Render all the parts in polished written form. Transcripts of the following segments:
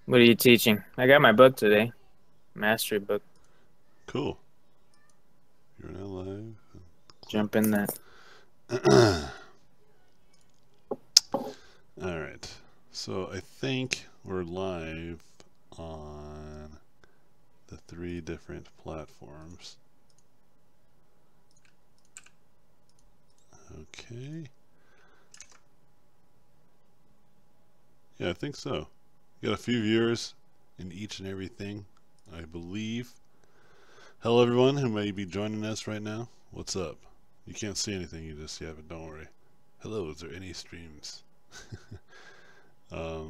What are you teaching? I got my book today. Mastery book. Cool. You're now live. Jump in that. All right. So I think we're live on the 3 different platforms. Okay. Yeah, I think so. Got a few viewers in each and everything, I believe. Hello, everyone who may be joining us right now. What's up? You can't see anything you just yet, but don't worry. Hello, is there any streams? Let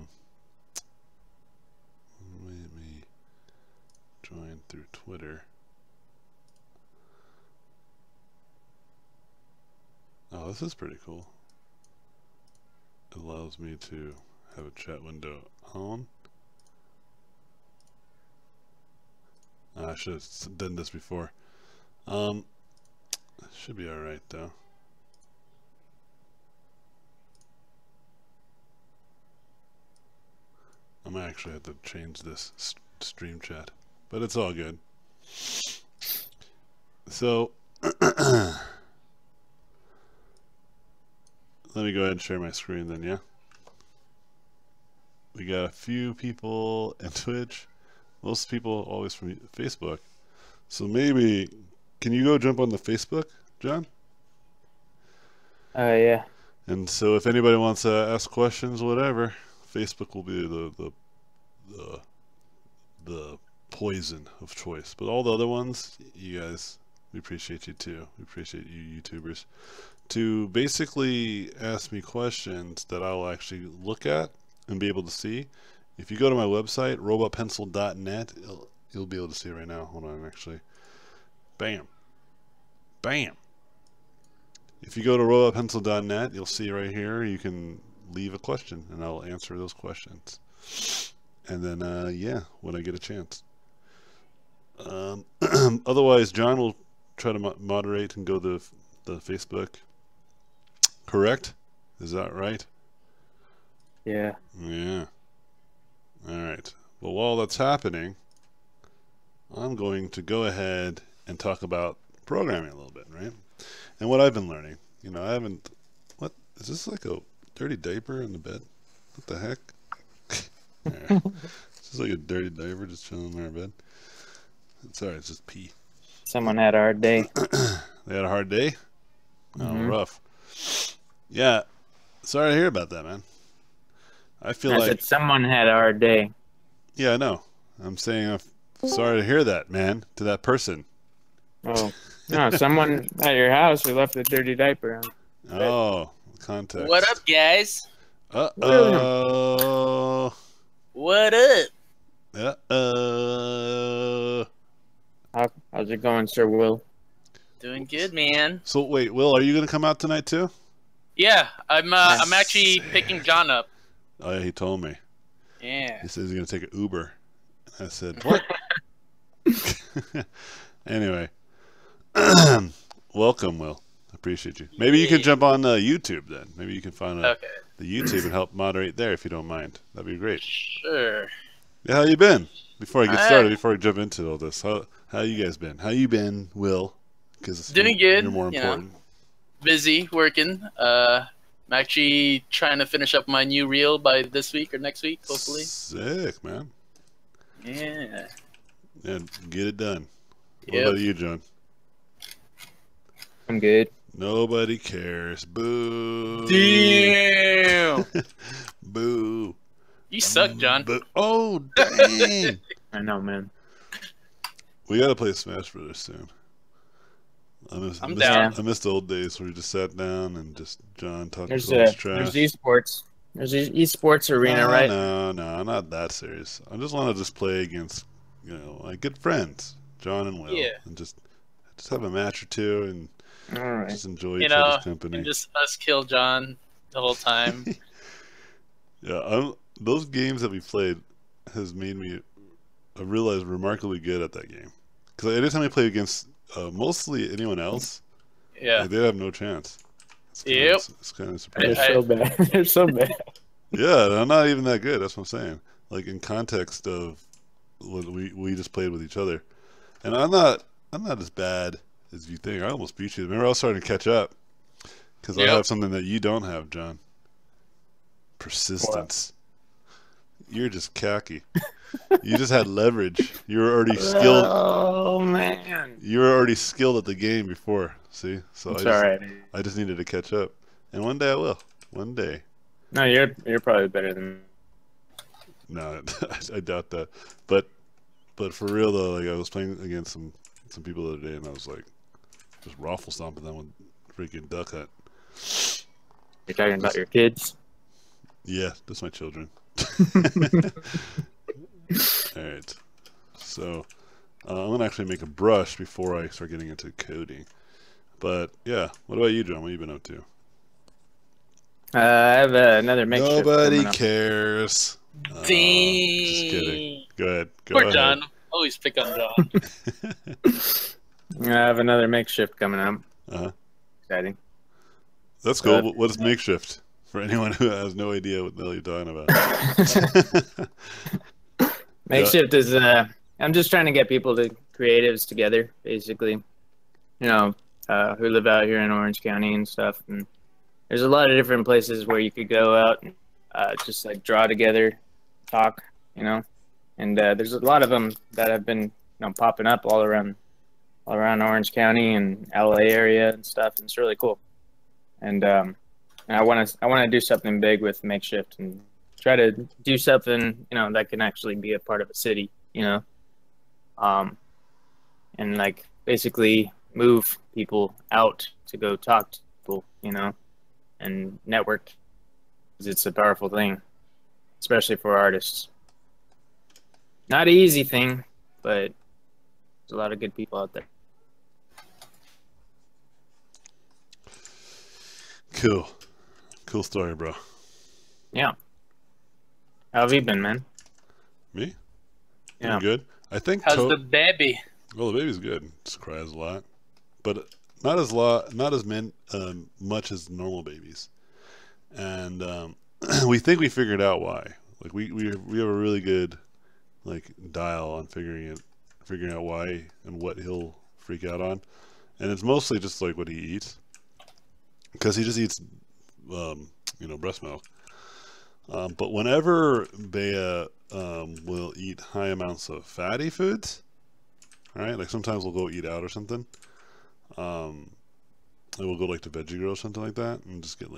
me join through Twitter. Oh, this is pretty cool. It allows me to have a chat window on. I should have done this before. Should be alright though. I might actually have to change this stream chat, but it's all good. So, let me go ahead and share my screen then, yeah? We got a few people in Twitch. Most people always from Facebook. So maybe, can you go jump on the Facebook, John? Yeah. And so if anybody wants to ask questions, whatever, Facebook will be the poison of choice. But all the other ones, you guys, we appreciate you too. We appreciate you YouTubers to basically ask me questions that I'll actually look at and be able to see. If you go to my website, robotpencil.net, you'll be able to see it right now. Hold on, actually. Bam. Bam. If you go to robotpencil.net, you'll see right here, you can leave a question, and I'll answer those questions. And then, yeah, when I get a chance. Otherwise, John will try to moderate and go to the Facebook. Correct? Is that right? Yeah. Yeah. All right. Well, while that's happening, I'm going to go ahead and talk about programming a little bit, right? And what I've been learning. You know, I haven't... What? Is this like a dirty diaper in the bed? What the heck? Yeah. It's just like a dirty diaper just chilling in our bed. Sorry, it's just pee. Someone had a hard day. They had a hard day? Oh, Mhm. rough. Yeah. Sorry to hear about that, man. I feel I like... said someone had a hard day. Yeah, I know. I'm saying I'm sorry to hear that, man, to that person. Oh. No, someone at your house who left a dirty diaper on. Oh, context. What up, guys? Uh-oh. What up? Uh-oh. How's it going, Sir Will? Doing good, man. So, wait, Will, are you going to come out tonight, too? Yeah, I'm actually picking John up. Oh, yeah, he told me. Yeah. He says he's going to take an Uber. I said, what? Anyway. Welcome, Will. I appreciate you. Maybe you can jump on YouTube, then. Maybe you can find the YouTube and help moderate there if you don't mind. That'd be great. Sure. Yeah, how you been? Before I get started, before I jump into all this, how you guys been? How you been, Will? Because doing good. You're more important. You know, busy working. I'm actually trying to finish up my new reel by this week or next week, hopefully. Sick, man. Yeah. Yeah, get it done. What Yep. about you, John? I'm good. Nobody cares. Boo. Damn. Boo. You suck, John. Boo. Oh, dang. I know, man. We gotta play Smash Brothers soon. I'm down. I missed the old days where we just sat down and just John talked There's so much trash. there's esports. There's esports arena, right? No, not that serious. I just want to just play against, my good friends, John and Will, and just have a match or two and All right. just enjoy each other's company. And just us kill John the whole time. Yeah, those games that we played has made me, I realized, remarkably good at that game. Because anytime I play against mostly anyone else, Yeah. they have no chance. Yep. It's kind of surprising. They're so bad. They're so bad. Yeah, I'm not even that good. That's what I'm saying. like in context of what we just played with each other. And I'm not as bad as you think. I almost beat you. Remember, I was starting to catch up because I Yep. have something that you don't have, John. Persistence. You're just cocky. You just had leverage. You were already skilled. Oh man. You were already skilled at the game before. See, so It's alright. I just needed to catch up, and one day I will. One day. No, you're probably better than me. No, I doubt that. But for real though, like I was playing against some people the other day, and I was like, just raffle stomping them with freaking duck hunt. You're talking about your kids. Yeah, that's my children. All right, so I'm gonna actually make a brush before I start getting into coding. But yeah, what about you, John? What have you been up to? I have another makeshift. Nobody coming up. cares. Just kidding. Go ahead. Go Poor ahead. John. Always pick on John. I have another makeshift coming up. Uh-huh. Exciting. That's cool. What is makeshift? For anyone who has no idea what the hell you're talking about. Makeshift is I'm just trying to get people to creatives together, basically. You know, who live out here in Orange County and stuff. And there's a lot of different places where you could go out and just like draw together, talk, you know. And there's a lot of them that have been, popping up all around Orange County and LA area and stuff. And it's really cool. And I want to do something big with makeshift and try to do something, that can actually be a part of a city, and like basically move people out to go talk to people, and network. 'Cause it's a powerful thing, especially for artists. Not an easy thing, but there's a lot of good people out there. Cool story, bro. Yeah. How have you been, man? Me? Yeah. I'm good. I think. How's the baby? Well, the baby's good. Just cries a lot, but not as much as normal babies. And we think we figured out why. Like we have a really good dial on figuring out why and what he'll freak out on, and it's mostly just like what he eats, because he just eats breast milk. But whenever Bea will eat high amounts of fatty foods, right? Like sometimes we'll go eat out or something. And we'll go to Veggie Grill or something like that, and just get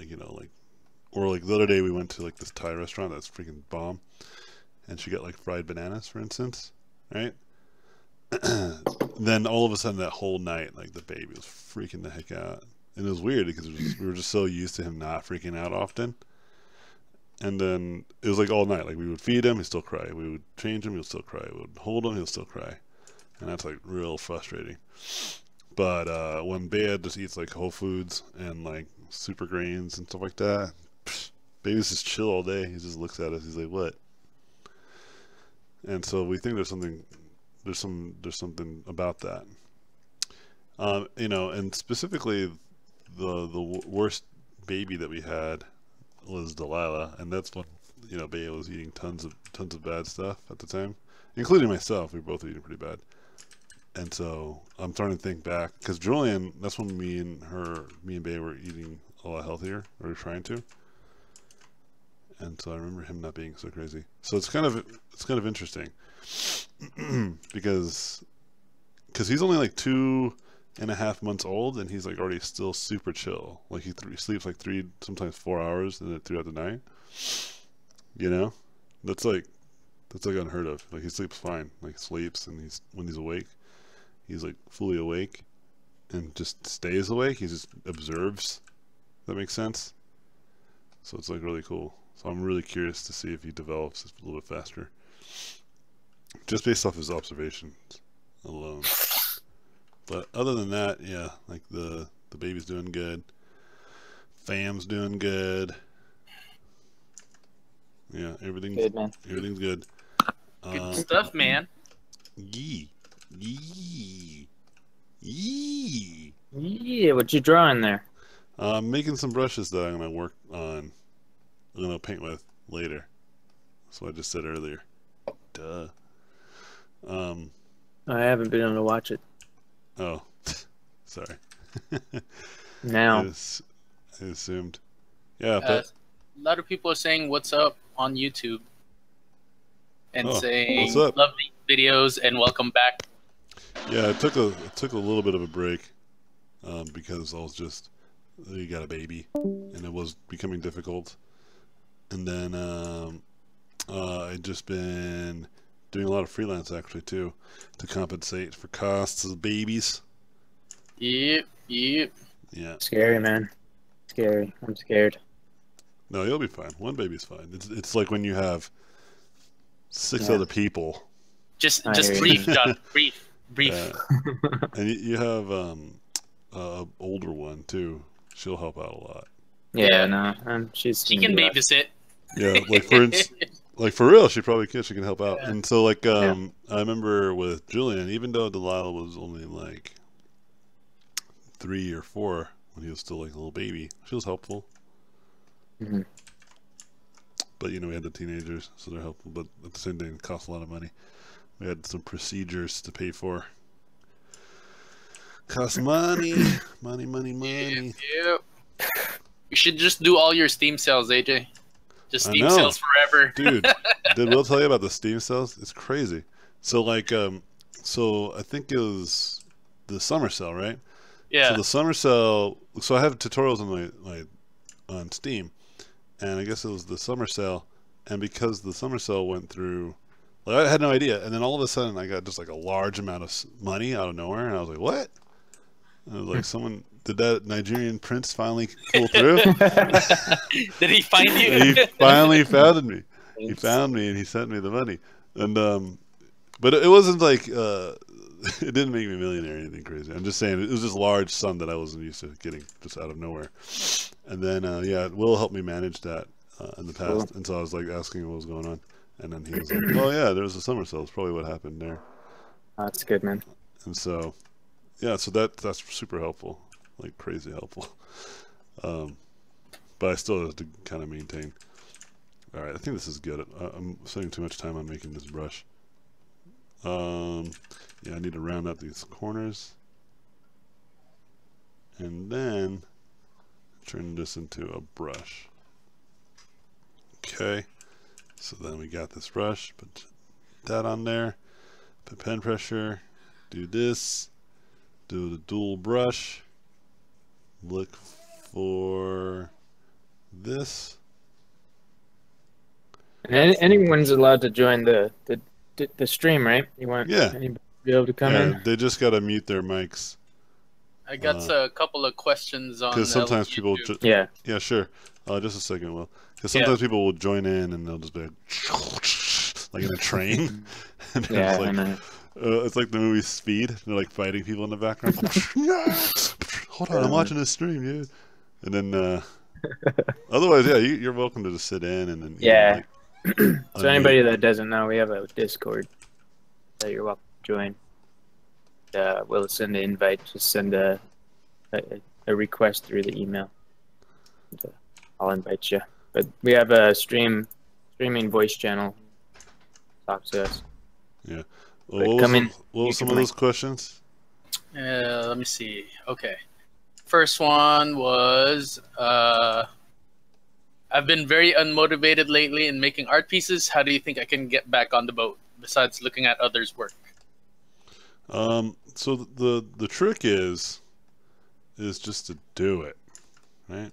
or the other day we went to this Thai restaurant that's freaking bomb, and she got fried bananas, for instance, right? Then all of a sudden that whole night, the baby was freaking the heck out, and it was weird because we were just so used to him not freaking out often. And then it was all night. We would feed him, he'd still cry. We would change him, he'll still cry. We would hold him, he'll still cry. And that's real frustrating. But when Bea just eats whole foods and super grains and stuff like that, baby's just chill all day. He just looks at us. He's like, "What?" And so we think there's something about that. And specifically, the worst baby that we had was Delilah, and that's when Bea was eating tons of bad stuff at the time, including myself. We were both eating pretty bad. And so I'm starting to think back, because Julian, that's when me and Bea were eating a lot healthier, or trying to. And so I remember him not being so crazy. So it's kind of interesting, because he's only 2.5 months old, and he's already still super chill. He sleeps 3, sometimes 4 hours throughout the night. That's unheard of. He sleeps fine. Sleeps, and when he's awake, he's fully awake and just stays awake. He just observes. That makes sense. So it's really cool. So I'm really curious to see if he develops a little bit faster, just based off his observations alone. But other than that, yeah, the baby's doing good. Fam's doing good. Yeah, everything's Good, man. Everything's good. Good stuff, man. Yee. Yeah, what you drawing there? I'm making some brushes that I'm gonna work on. I'm gonna paint with later. That's what I just said earlier. Duh. I haven't been able to watch it. Oh, sorry. Now. I assumed. Yeah, a lot of people are saying "What's up" on YouTube and saying what's up? "Love these videos" and "Welcome back." Yeah, it took a little bit of a break because I was just you got a baby and it was becoming difficult, and then I'd just been doing a lot of freelance actually too to compensate for costs of babies. Yep. Yeah. Scary, man. Scary. I'm scared. No, you'll be fine. One baby's fine. It's like when you have 6 other people. Just brief, John. Brief. And you have a older one too. She'll help out a lot. Yeah, no. She can babysit. Yeah, like for real, she probably can. She can help out. Yeah. And so like I remember with Julian, even though Delilah was only like 3 or 4 when he was still like a little baby, she was helpful. Mm-hmm. But you know, we had the teenagers, so they're helpful. But at the same time, it costs a lot of money. We had some procedures to pay for. Cost money. Yep. You should just do all your Steam sales, AJ. Just Steam sales forever. Dude, did Will tell you about the Steam sales? It's crazy. So like, so I think it was the summer sale, right? Yeah. So the summer sale. So I have tutorials on on Steam, and I guess it was the summer sale, and because the summer sale went through, like I had no idea, and then all of a sudden I got just like a large amount of money out of nowhere, and I was like, what? And I was like, someone, did that Nigerian prince finally pull through? Did he find you? He finally found me. He found me and he sent me the money. And but it wasn't like it didn't make me a millionaire or anything crazy. I'm just saying it was just a large sum that I wasn't used to getting just out of nowhere. And then yeah, Will helped me manage that in the past. Cool. And so I was like asking what was going on, and then he was like, "Oh yeah, there was a summer sale. That's probably what happened there." That's good, man. And so, yeah, so that's super helpful, like crazy helpful. But I still have to kind of maintain. All right, I think this is good. I'm spending too much time on making this brush. Yeah, I need to round out these corners, and then turn this into a brush. Okay, so then we got this brush, put that on there, put pen pressure, do this, do the dual brush, look for this. And anyone's allowed to join the stream, right? You want anybody to be able to come in? They just got to mute their mics. I got a couple of questions on. Because sometimes people, yeah, sure. Just a second, Will. Because sometimes people will join in and they'll just be like in a train. And yeah, it's like, it's like the movie Speed. They're like fighting people in the background. Hold on, I'm watching this stream, yeah. And then, otherwise, yeah, you're welcome to just sit in and then. Yeah. So anybody that doesn't know, we have a Discord that you're welcome to join. We'll send an invite. Just send a request through the email. I'll invite you. But we have a streaming voice channel. Talk to us. Yeah. Well, what were some of those questions? Let me see. Okay. First one was I've been very unmotivated lately in making art pieces. How do you think I can get back on the boat besides looking at others' work? So the trick is just to do it, right?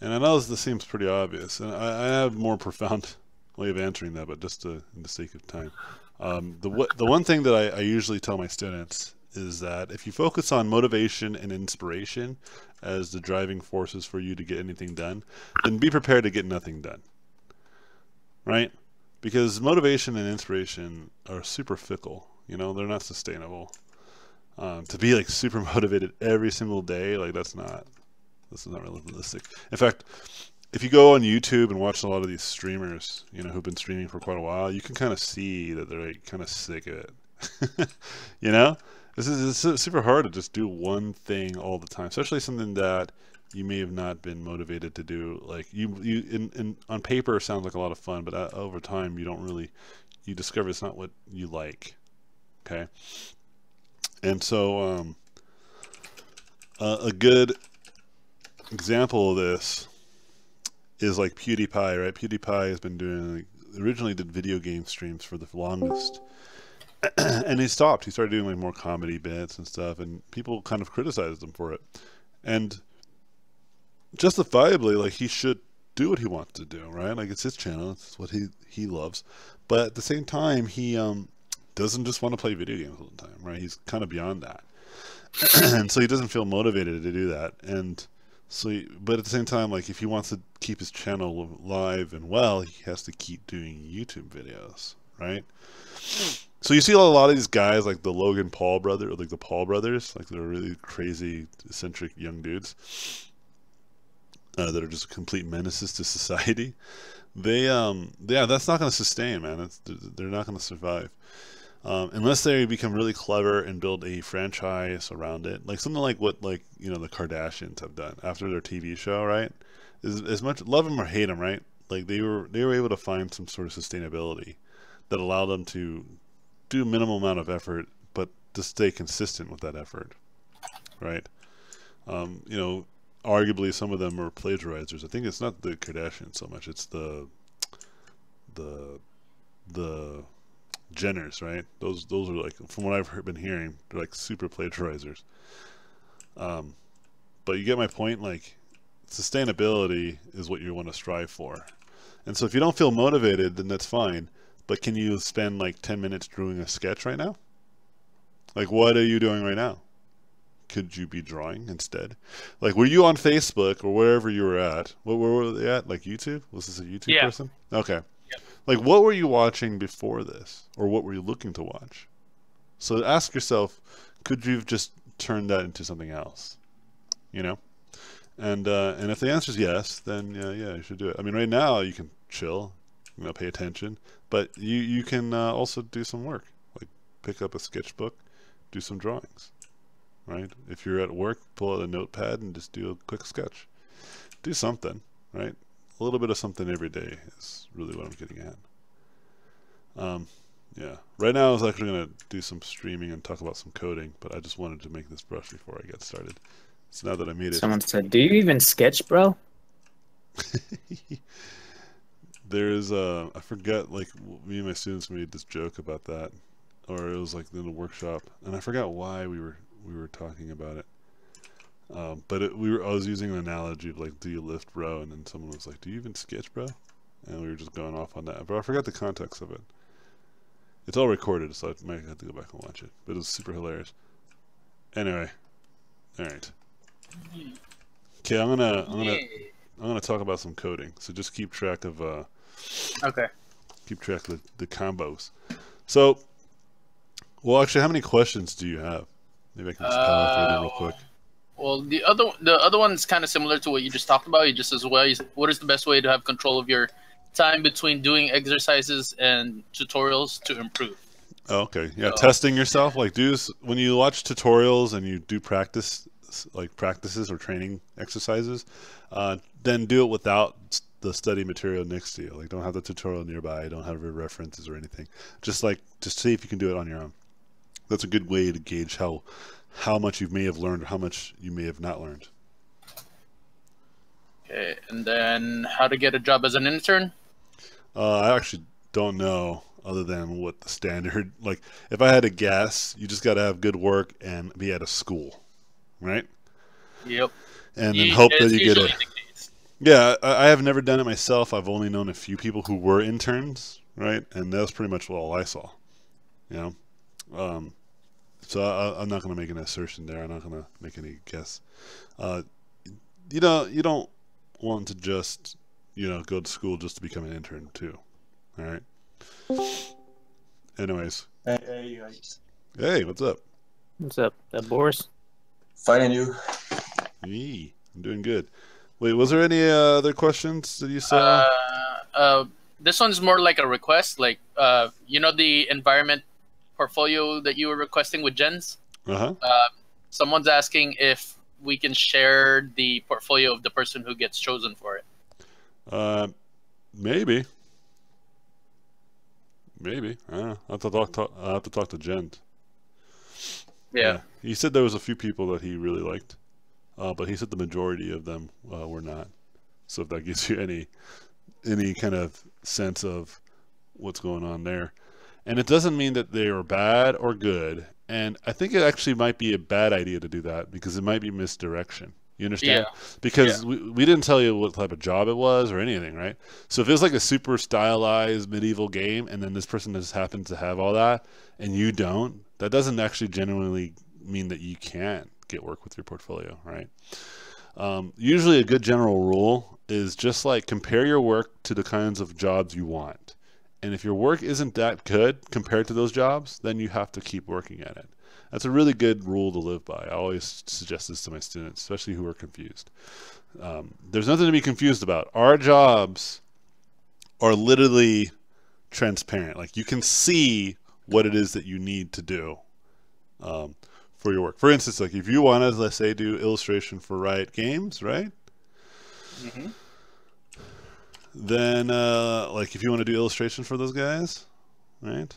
And I know this seems pretty obvious, and I have a more profound way of answering that, but just in the sake of time. The one thing that I usually tell my students is that if you focus on motivation and inspiration as the driving forces for you to get anything done, then be prepared to get nothing done, right? Because motivation and inspiration are super fickle. You know, they're not sustainable. To be like super motivated every single day, like that's not realistic. In fact, if you go on YouTube and watch a lot of these streamers, you know, who've been streaming for quite a while, you can kind of see that they're like kind of sick of it. You know, it's super hard to just do one thing all the time, especially something that you may have not been motivated to do. Like in on paper, it sounds like a lot of fun, but over time, you discover it's not what you like. Okay, and so a good example of this is like PewDiePie, right? PewDiePie has been doing, like, originally did video game streams for the longest, and he stopped. He started doing like more comedy bits and stuff, and people kind of criticized him for it, and justifiably, like, he should do what he wants to do, right? Like, it's his channel, it's what he loves, but at the same time, he doesn't just want to play video games all the time, right? He's kind of beyond that, and so he doesn't feel motivated to do that, and so, but at the same time, like, if he wants to keep his channel live and well, he has to keep doing YouTube videos, right? So you see a lot of these guys, like the Logan Paul brother, or like the Paul brothers, like they're really crazy, eccentric young dudes that are just complete menaces to society. They, yeah, that's not going to sustain, man. They're not going to survive. Unless they become really clever and build a franchise around it, like something like what, like, you know, the Kardashians have done after their TV show, right? As much love them or hate them, right? Like they were able to find some sort of sustainability that allowed them to do a minimal amount of effort, but to stay consistent with that effort, right? You know, arguably some of them are plagiarizers. I think it's not the Kardashians so much; it's the Jenners, right? Those are, like, from what I've been hearing, they're like super plagiarizers. But you get my point. Like, sustainability is what you want to strive for, and so if you don't feel motivated, then that's fine. But can you spend like 10 minutes drawing a sketch right now? Like, what are you doing right now? Could you be drawing instead? Like, were you on Facebook or wherever you were at? Where were they at? Like YouTube? Was this a YouTube person? Okay. Yep. Like, what were you watching before this? Or what were you looking to watch? So ask yourself, could you have just turned that into something else? You know? And if the answer is yes, then yeah, you should do it. I mean, right now you can chill, you know, pay attention, but you can also do some work. Like, pick up a sketchbook, do some drawings. Right? If you're at work, pull out a notepad and just do a quick sketch. Do something, right? A little bit of something every day is really what I'm getting at. Yeah. Right now I was actually going to do some streaming and talk about some coding, but I just wanted to make this brush before I get started. So now that I made it... Someone said, do you even sketch, bro? There's, I forget, like, me and my students made this joke about that. Or it was like in a workshop, and I forgot why we were talking about it, but I was using an analogy of, like, do you lift, bro? And then someone was like, do you even sketch, bro? And we were just going off on that, but I forgot the context of it. It's all recorded, so I might have to go back and watch it, but it was super hilarious. Anyway, all right. Okay, I'm gonna talk about some coding, so just keep track of Okay. keep track of the combos. So, well, actually, how many questions do you have? Maybe I can just power through them real quick. Well, the other one is kind of similar to what you just talked about. You just as well. What is the best way to have control of your time between doing exercises and tutorials to improve? Oh, okay. Yeah, testing yourself. Like, when you watch tutorials and you do practices or training exercises, then do it without the study material next to you. Like, don't have the tutorial nearby. Don't have your references or anything. Just see if you can do it on your own. That's a good way to gauge how much you may have learned or how much you may have not learned. Okay, and then how to get a job as an intern? I actually don't know, other than what the standard, like, if I had to guess, you just got to have good work and be at a school, right? Yep. And then hope that you get a... Yeah, I have never done it myself. I've only known a few people who were interns, right? And that's pretty much all I saw, you know? So I'm not going to make an assertion there. I'm not going to make any guess. You don't want to just, go to school just to become an intern too. All right. Anyways. Hey, guys. Hey, what's up? What's up? That Boris? Fine, and you? Me, I'm doing good. Wait, was there any other questions that you saw? This one's more like a request. Like, the environment portfolio that you were requesting with Jens? Uh-huh. Someone's asking if we can share the portfolio of the person who gets chosen for it? Maybe. Maybe. I don't know. I'll have to talk to Jen. Yeah. He said there was a few people that he really liked, but he said the majority of them were not. So if that gives you any kind of sense of what's going on there. And it doesn't mean that they are bad or good. And I think it actually might be a bad idea to do that because it might be misdirection. You understand? Yeah. Because we didn't tell you what type of job it was or anything, right? So if it was like a super stylized medieval game and then this person just happens to have all that and you don't, that doesn't actually genuinely mean that you can't get work with your portfolio, right? Usually a good general rule is just like compare your work to the kinds of jobs you want. And if your work isn't that good compared to those jobs, then you have to keep working at it. That's a really good rule to live by. I always suggest this to my students, especially who are confused. There's nothing to be confused about. Our jobs are literally transparent. Like you can see what it is that you need to do for your work. For instance, like if you want to, let's say, do illustration for Riot Games, right? Mm-hmm. Then, like if you want to do illustration for those guys, right?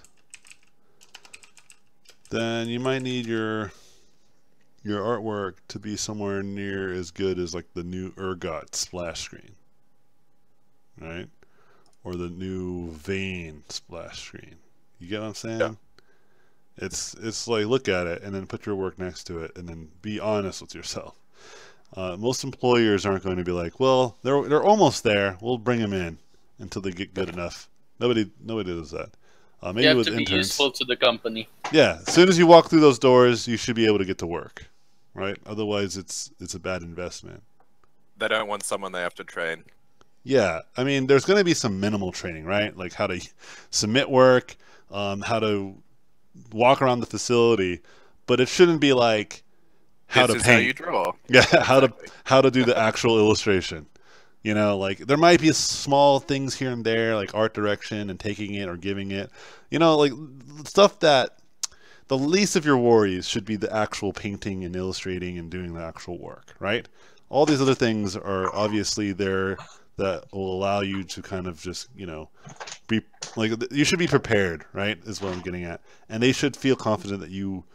Then you might need your artwork to be somewhere near as good as like the new Ergot splash screen, right? Or the new Vane splash screen. You get what I'm saying? Yeah. It's like look at it and then put your work next to it and then be honest with yourself. Most employers aren't going to be like, well, they're almost there. We'll bring them in until they get good enough. Nobody does that. Maybe You have with to be interns. useful to the company. Yeah, as soon as you walk through those doors, you should be able to get to work, right? Otherwise, it's a bad investment. They don't want someone they have to train. Yeah, I mean, there's going to be some minimal training, right? Like how to submit work, how to walk around the facility, but it shouldn't be like how This to is paint. how you draw. Yeah, Exactly. how to do the actual illustration. You know, like there might be small things here and there, like art direction and taking it or giving it. You know, like stuff that the least of your worries should be the actual painting and illustrating and doing the actual work, right? All these other things are obviously there that will allow you to kind of just, you know, be like you should be prepared, right? Is what I'm getting at, and they should feel confident that you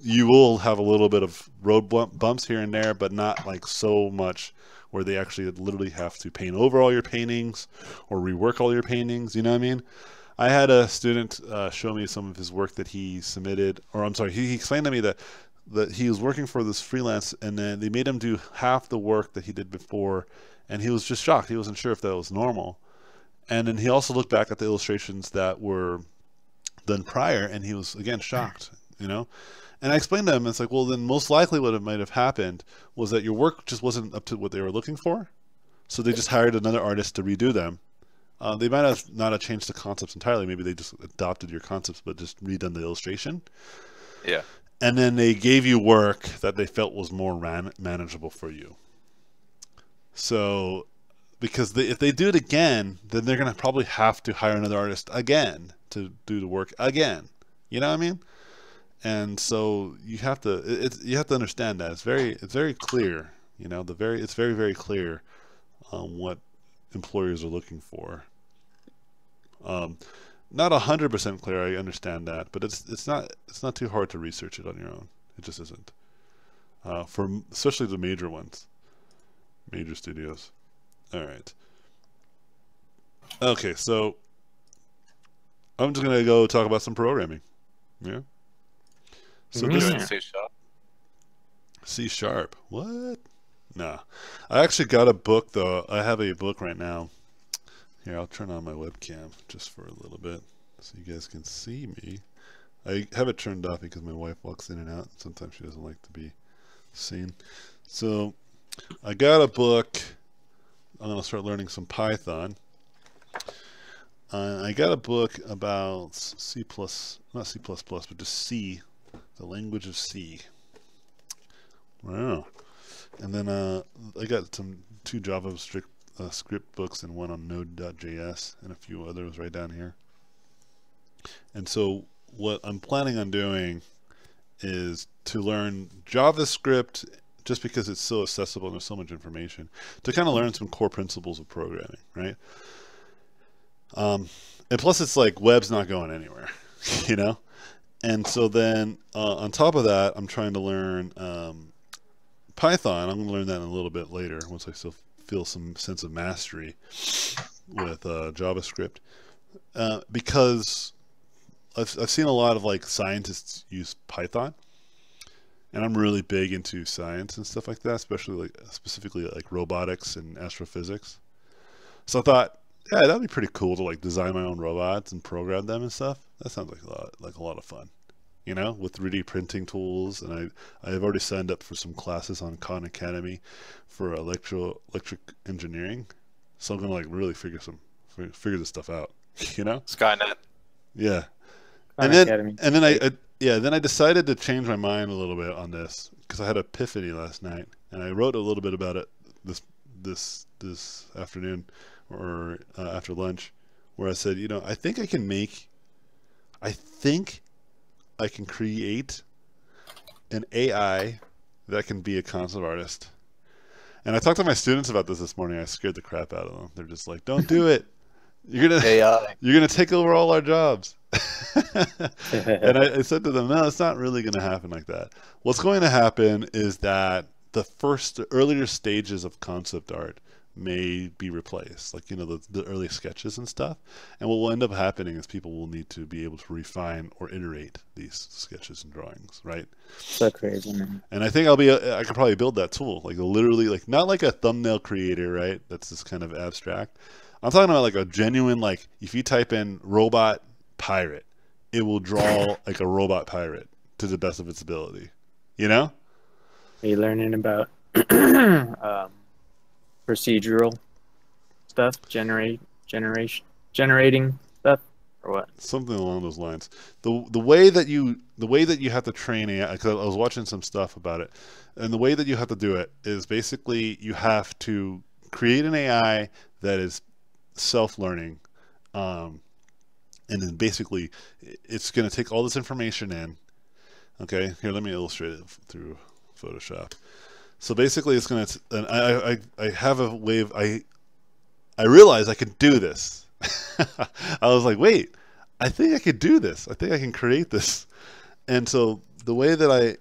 will have a little bit of road bumps here and there, but not like so much where they actually literally have to paint over all your paintings or rework all your paintings. You know what I mean? I had a student show me some of his work that he submitted, or I'm sorry, he explained to me that he was working for this freelance, and then they made him do half the work that he did before, and he was just shocked. He wasn't sure if that was normal. And then he also looked back at the illustrations that were done prior, and he was again shocked. You know. And I explained to him, it's like, well, then most likely what might have happened was that your work just wasn't up to what they were looking for. So they just hired another artist to redo them. They might have not have changed the concepts entirely. Maybe they just adopted your concepts, but just redone the illustration. Yeah. And then they gave you work that they felt was more manageable for you. So, because if they do it again, then they're going to probably have to hire another artist again to do the work again. You know what I mean? And so you have to understand that it's very clear, you know, it's very clear what employers are looking for. Not 100% clear, I understand that, but it's not too hard to research it on your own. It just isn't. Especially the major ones, major studios. All right. Okay, so I'm just gonna go talk about some programming. Yeah. So Do this it is C#. C#. What? Nah. I actually got a book though. I have a book right now. Here, I'll turn on my webcam just for a little bit so you guys can see me. I have it turned off because my wife walks in and out. Sometimes she doesn't like to be seen. So I got a book. I'm going to start learning some Python. I got a book about not C++, but just C, the language of C. Wow. And then I got two JavaScript script books and one on Node.js and a few others right down here. And so what I'm planning on doing is to learn JavaScript just because it's so accessible and there's so much information to kind of learn some core principles of programming, right? And plus, it's like web's not going anywhere, you know. And so then on top of that, I'm trying to learn Python. I'm going to learn that in a little bit later once I still feel some sense of mastery with JavaScript, because I've seen a lot of like scientists use Python, and I'm really big into science and stuff like that, especially like specifically like robotics and astrophysics. So I thought, yeah, that'd be pretty cool to like design my own robots and program them and stuff. That sounds like a lot of fun, you know, with 3D printing tools. And I've already signed up for some classes on Khan Academy for electric engineering. So I'm gonna like really figure this stuff out, you know. Skynet. Yeah. Khan And Academy. then I decided to change my mind a little bit on this because I had an epiphany last night, and I wrote a little bit about it this afternoon or after lunch, where I said, you know, I think I can create an AI that can be a concept artist. And I talked to my students about this morning. I scared the crap out of them. They're just like, don't do it. You're gonna take over all our jobs. And I said to them, no, it's not really going to happen like that. What's going to happen is that the earlier stages of concept art may be replaced, like, you know, the early sketches and stuff. And what will end up happening is people will need to be able to refine or iterate these sketches and drawings, right? So crazy, man. And I think I could probably build that tool, like literally, like not like a thumbnail creator, right? That's just kind of abstract. I'm talking about like a genuine, like if you type in robot pirate, it will draw like a robot pirate to the best of its ability, you know? Are you learning about procedural stuff, generating stuff, or what? Something along those lines. The way that you have to train AI, because I was watching some stuff about it, and the way that you have to do it is basically you have to create an AI that is self-learning, and then basically it's going to take all this information in. Okay, here, let me illustrate it through Photoshop. So basically it's going to, and I have a way of, I realized I could do this. I was like, wait, I think I could do this. I think I can create this. And so the way that I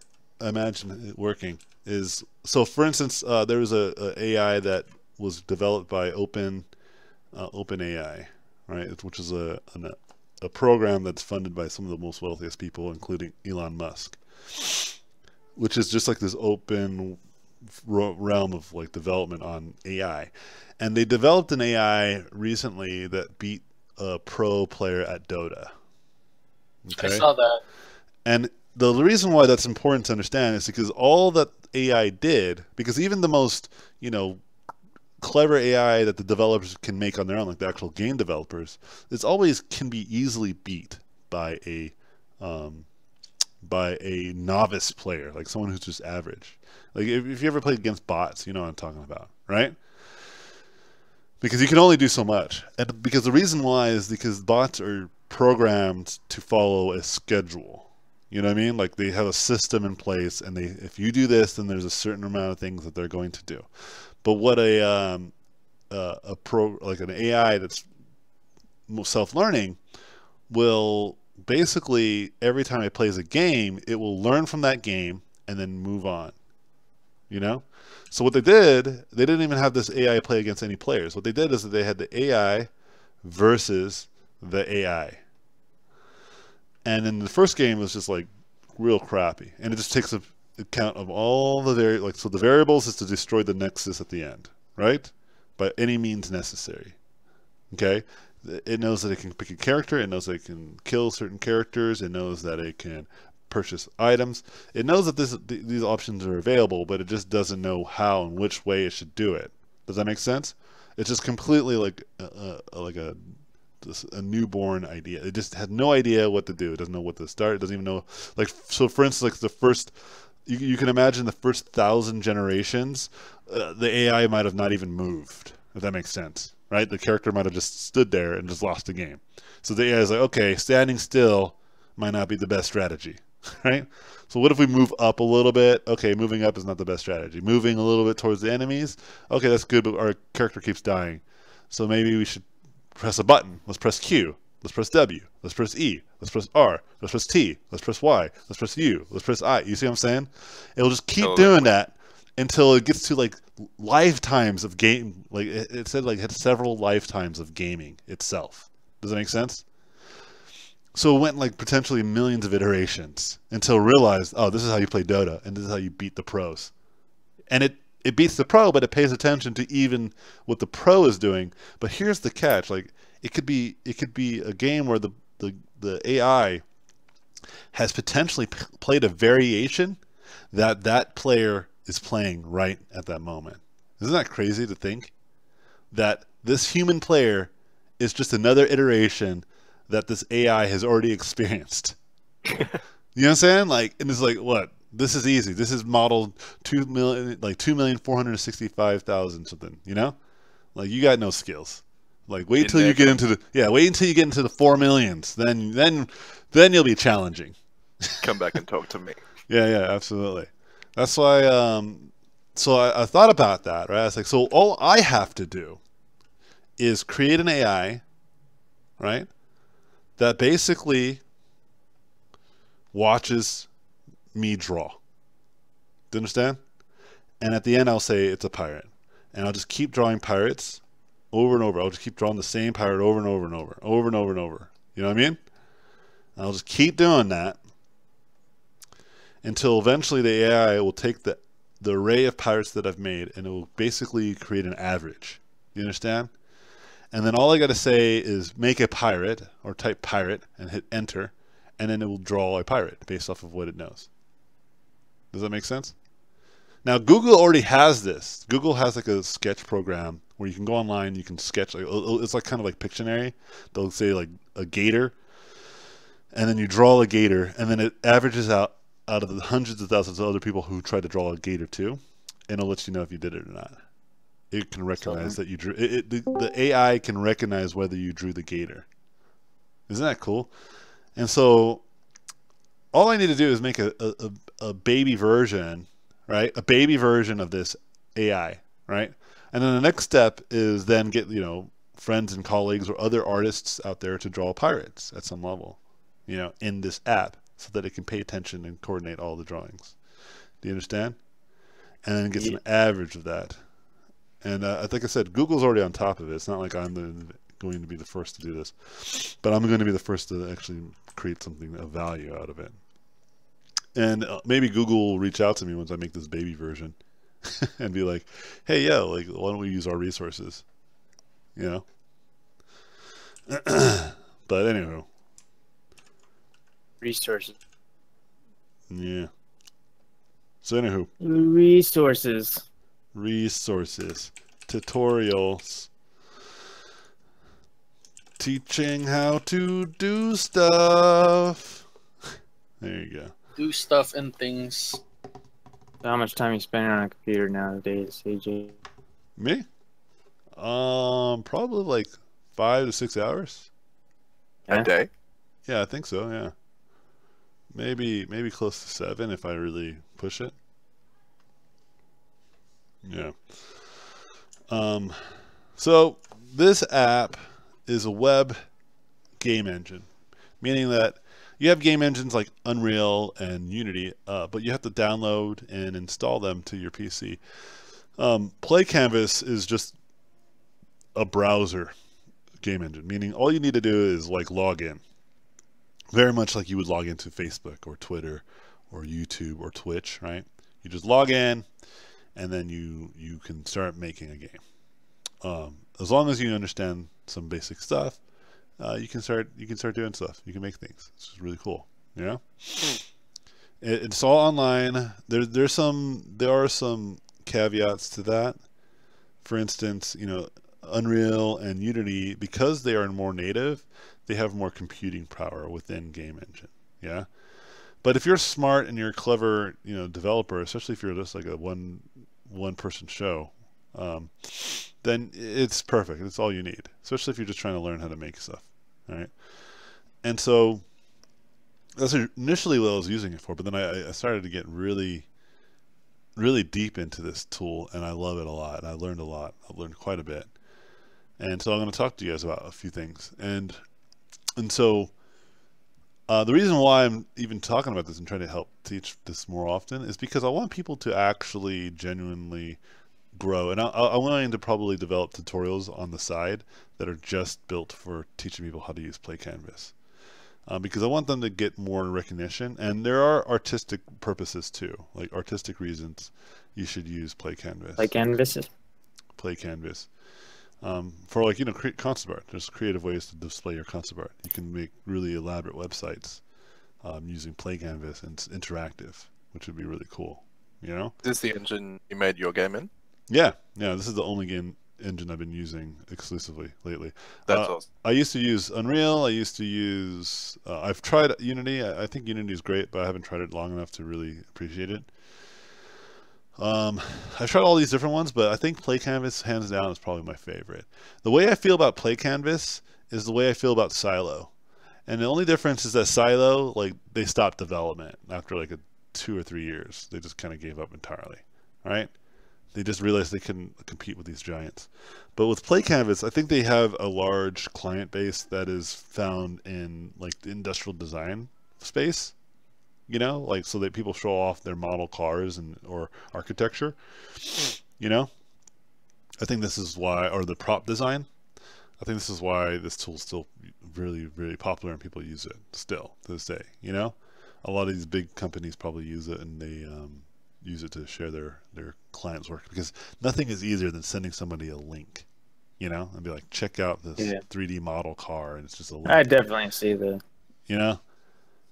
imagine it working is, so for instance, there was a AI that was developed by OpenAI, right? Which is a program that's funded by some of the most wealthiest people, including Elon Musk, which is just like this open realm of like development on AI. And they developed an AI recently that beat a pro player at Dota. Okay? I saw that. And the reason why that's important to understand is because all that AI did, because even the most, you know, clever AI that the developers can make on their own, like the actual game developers, it's always can be easily beat by a novice player, like someone who's just average. Like if you ever played against bots, you know what I'm talking about, right? Because you can only do so much. And because the reason why is because bots are programmed to follow a schedule. You know what I mean? Like they have a system in place, and if you do this, then there's a certain amount of things that they're going to do. But what an AI that's self-learning will basically, every time it plays a game, it will learn from that game and then move on. You know? So what they didn't even have this AI play against any players. What they did is that they had the AI versus the AI. And then the first game was just like real crappy. And it just takes account of all the so the variables is to destroy the nexus at the end, right? By any means necessary. Okay? It knows that it can pick a character, it knows that it can kill certain characters, it knows that it can purchase items. It knows that these options are available, but it just doesn't know how and which way it should do it. Does that make sense? It's just completely like a newborn idea. It just has no idea what to do. It doesn't know what to start. It doesn't even know, like, so for instance, like the first, you can imagine the first 1,000 generations, the AI might have not even moved, if that makes sense, right? The character might have just stood there and just lost the game. So the AI is like, okay, standing still might not be the best strategy. right? So what if we move up a little bit? Okay, moving up is not the best strategy. Moving a little bit towards the enemies, okay, that's good, but our character keeps dying. So maybe we should press a button. Let's press Q. Let's press W. Let's press E. Let's press R. Let's press T. Let's press Y. Let's press U. Let's press I. You see what I'm saying? It'll just keep doing that until it gets to like lifetimes of game. Like it said, like it had several lifetimes of gaming itself. Does that make sense? So it went like potentially millions of iterations until it realized, oh, this is how you play Dota, and this is how you beat the pros. And it beats the pro, but it pays attention to even what the pro is doing. But here's the catch: like it could be a game where the AI has potentially played a variation that player is playing right at that moment. Isn't that crazy to think that this human player is just another iteration that this AI has already experienced? You know what I'm saying? Like, and it's like, what? This is easy. This is modeled 2,465,000 something. You know, like you got no skills. Like wait till you get into the 4 millions. Then you'll be challenging. Come back and talk to me. Yeah, absolutely. That's why. So I thought about that. Right? I was like, so all I have to do is create an AI, right? That basically watches me draw. Do you understand? And at the end, I'll say it's a pirate, and I'll just keep drawing pirates over and over. I'll just keep drawing the same pirate over and over and over, over and over and over. You know what I mean? And I'll just keep doing that until eventually the AI will take the array of pirates that I've made, and it will basically create an average. You understand? And then all I got to say is make a pirate, or type pirate, and hit enter, and then it will draw a pirate based off of what it knows. Does that make sense? Now, Google already has this. Google has like a sketch program where you can go online, you can sketch. Like, it's like kind of like Pictionary. They'll say like a gator, and then you draw a gator, and then it averages out of the hundreds of thousands of other people who tried to draw a gator too, and it'll let you know if you did it or not. It can recognize that you drew. The AI can recognize whether you drew the gator. Isn't that cool? And so all I need to do is make a baby version, right? A baby version of this AI, right? And then the next step is then get, friends and colleagues or other artists out there to draw pirates at some level, in this app so that it can pay attention and coordinate all the drawings. Do you understand? And then it gets an average of that. And like I said, Google's already on top of it. It's not like I'm going to be the first to do this. But I'm going to be the first to actually create something of value out of it. And maybe Google will reach out to me once I make this baby version and be like, hey, yeah, like, why don't we use our resources? But anyway. Resources. Yeah. So anywho. Resources. Tutorials, teaching how to do stuff. There you go. Do stuff and things. How much time you spending on a computer nowadays, AJ? Me? Probably like 5 to 6 hours. A day? Yeah, I think so. Yeah, maybe close to 7 if I really push it. Yeah. So this app is a web game engine, meaning that you have game engines like Unreal and Unity, but you have to download and install them to your PC. Play Canvas is just a browser game engine, meaning all you need to do is like log in, very much like you would log into Facebook or Twitter or YouTube or Twitch, right? You just log in, and then you can start making a game. As long as you understand some basic stuff, you can start doing stuff. You can make things. It's just really cool. It's all online. There are some caveats to that. For instance, Unreal and Unity, because they are more native, they have more computing power within game engine. Yeah. But if you're smart and you're a clever, developer, especially if you're just like a one person show, then it's perfect. It's all you need, especially if you're just trying to learn how to make stuff. All right. And so that's initially what I was using it for, but then I started to get really deep into this tool, and I love it a lot. And I learned a lot. I've learned quite a bit, and so I'm going to talk to you guys about a few things. And so the reason why I'm even talking about this and trying to help teach this more often is because I want people to actually genuinely grow, and I'm willing to probably develop tutorials on the side that are just built for teaching people how to use Play Canvas. Because I want them to get more recognition, and there are artistic purposes too, like artistic reasons you should use Play Canvas. Play Canvas. Play Canvas. For like, concept art. There's creative ways to display your concept art. You can make really elaborate websites using Play Canvas, and it's interactive, which would be really cool. You know? Is this the engine you made your game in? Yeah. This is the only game engine I've been using exclusively lately. That's awesome. I used to use Unreal. I used to use. I've tried Unity. I think Unity is great, but I haven't tried it long enough to really appreciate it. I've tried all these different ones, but I think Play Canvas, hands down, is probably my favorite. The way I feel about Play Canvas is the way I feel about Silo, and the only difference is that Silo, like, they stopped development after like 2 or 3 years. They just kind of gave up entirely, right? They just realized they couldn't compete with these giants. But with Play Canvas, I think they have a large client base that is found in like the industrial design space, like so that people show off their model cars or architecture, I think this is why, or the prop design. I think this is why this tool is still really, really popular and people use it still to this day. A lot of these big companies probably use it, and they use it to share their clients' work, because nothing is easier than sending somebody a link, and be like, check out this 3D model car, and it's just a link. I definitely see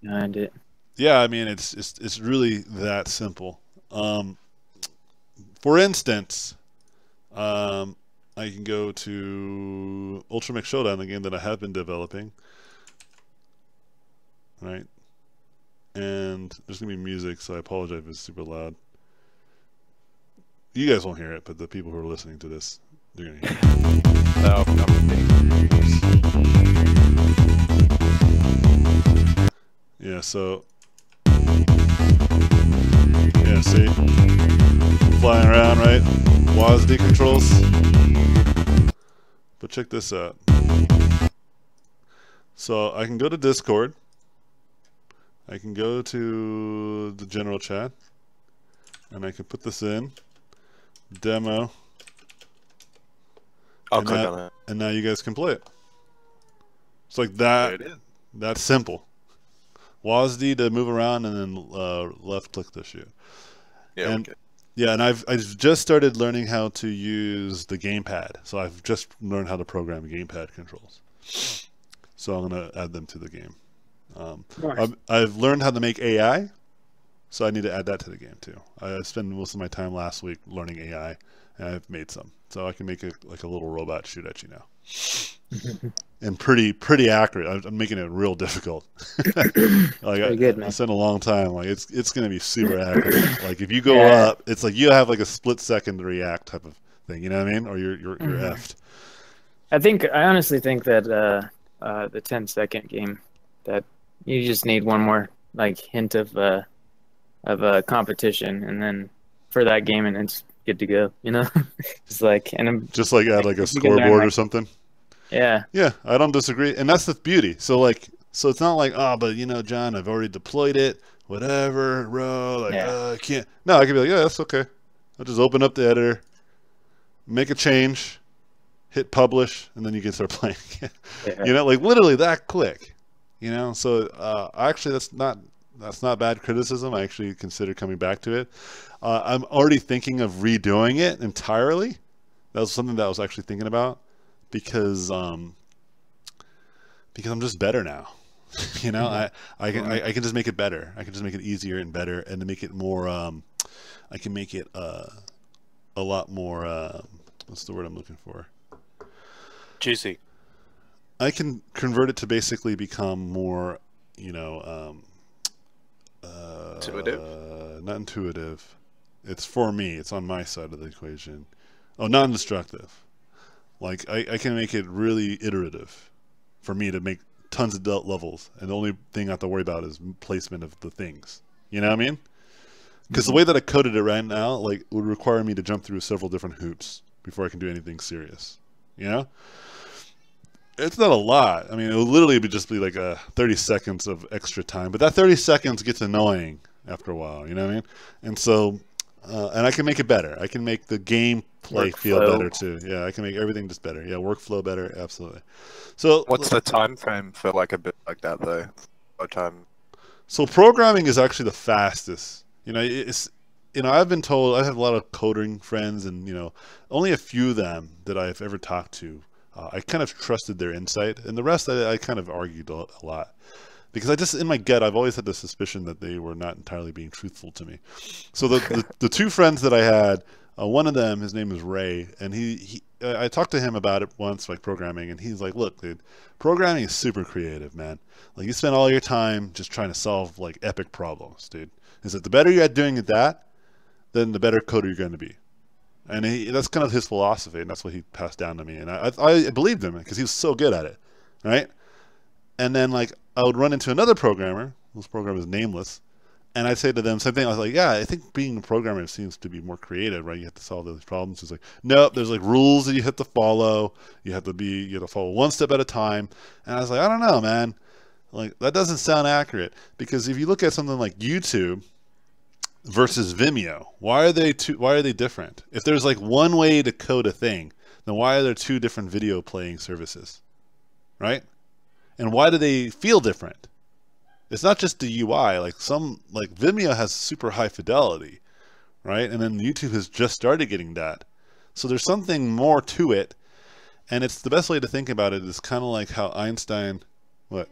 behind it. Yeah, I mean, it's really that simple. For instance, I can go to Ultra Mix Showdown, the game that I have been developing, right? And there's gonna be music, so I apologize if it's super loud. You guys won't hear it, but the people who are listening to this, they're gonna hear it. Yeah, so see, flying around, right? WASD controls. But check this out. So I can go to Discord. I can go to the general chat, and I can put this in demo. I'll click on it. And now you guys can play it. It's like that. That's simple. WASD to move around, and then left click to shoot. Yeah. And, yeah, and I've just started learning how to use the gamepad. So I've just learned how to program gamepad controls. So I'm gonna add them to the game. Nice. I've learned how to make AI, so I need to add that to the game too. I spent most of my time last week learning AI, and I've made some, so I can make like a little robot shoot at you now, and pretty accurate. I'm making it real difficult. Like I spent a long time. Like it's gonna be super accurate. Like if you go up, it's like you have like a split second to react type of thing. You know what I mean? Or you're effed. I honestly think that the 10-second game, that you just need one more like hint of a competition, and then for that game, and it's good to go. Just like just like add like a scoreboard or something. Yeah. Yeah, I don't disagree, and that's the beauty. So it's not like, oh, but John, I've already deployed it, whatever, bro. Like I can't. No, I can be like, yeah, that's okay. I'll just open up the editor, make a change, hit publish, and then you can start playing. Like literally that quick. So actually that's not bad criticism. I actually consider coming back to it. I'm already thinking of redoing it entirely. That was something that I was actually thinking about, because I'm just better now. I can just make it better. I can just make it easier and better, and to make it more I can make it a lot more what's the word I'm looking for? Juicy. I can convert it to basically become more, intuitive? Not intuitive. It's for me. It's on my side of the equation. Oh, non-destructive. Like I can make it really iterative for me to tons of levels, and the only thing I have to worry about is placement of the things. You know what I mean? Because the way that I coded it right now, like, would require me to jump through several different hoops before I can do anything serious. You know? It's not a lot. I mean, it would literally just be like 30 seconds of extra time. But that 30 seconds gets annoying after a while, you know what I mean? And so, and I can make it better. I can make the gameplay feel better too. Yeah, I can make everything just better. Yeah, workflow better, absolutely. So, what's the time frame for like a bit like that though? What time? So programming is actually the fastest. You know, I've been told, I have a lot of coding friends, and only a few of them that I've ever talked to, I kind of trusted their insight, and the rest I kind of argued a lot. Because I just, in my gut, I've always had the suspicion that they were not entirely being truthful to me. So the two friends that I had, one of them, his name is Ray, and I talked to him about it once, like programming, and he's like, look, dude, programming is super creative, man. Like, you spend all your time just trying to solve, like, epic problems, dude. Is that the better you're at doing that, then the better coder you're going to be. And that's kind of his philosophy, and that's what he passed down to me. And I believed him because he was so good at it, right? And then, like, I would run into another programmer, whose programmer is nameless, and I'd say to them same thing. I was like, yeah, I think being a programmer seems to be more creative, right? You have to solve those problems. It's like, nope, there's like rules that you have to follow. You have to follow one step at a time. And I was like, I don't know, man. Like, that doesn't sound accurate, because if you look at something like YouTube versus Vimeo, why are they different? If there's like one way to code a thing, then why are there two different video playing services, right? And why do they feel different? It's not just the UI. Like Vimeo has super high fidelity, right? And then YouTube has just started getting that. So there's something more to it, and it's the best way to think about it is kind of like how Einstein. What?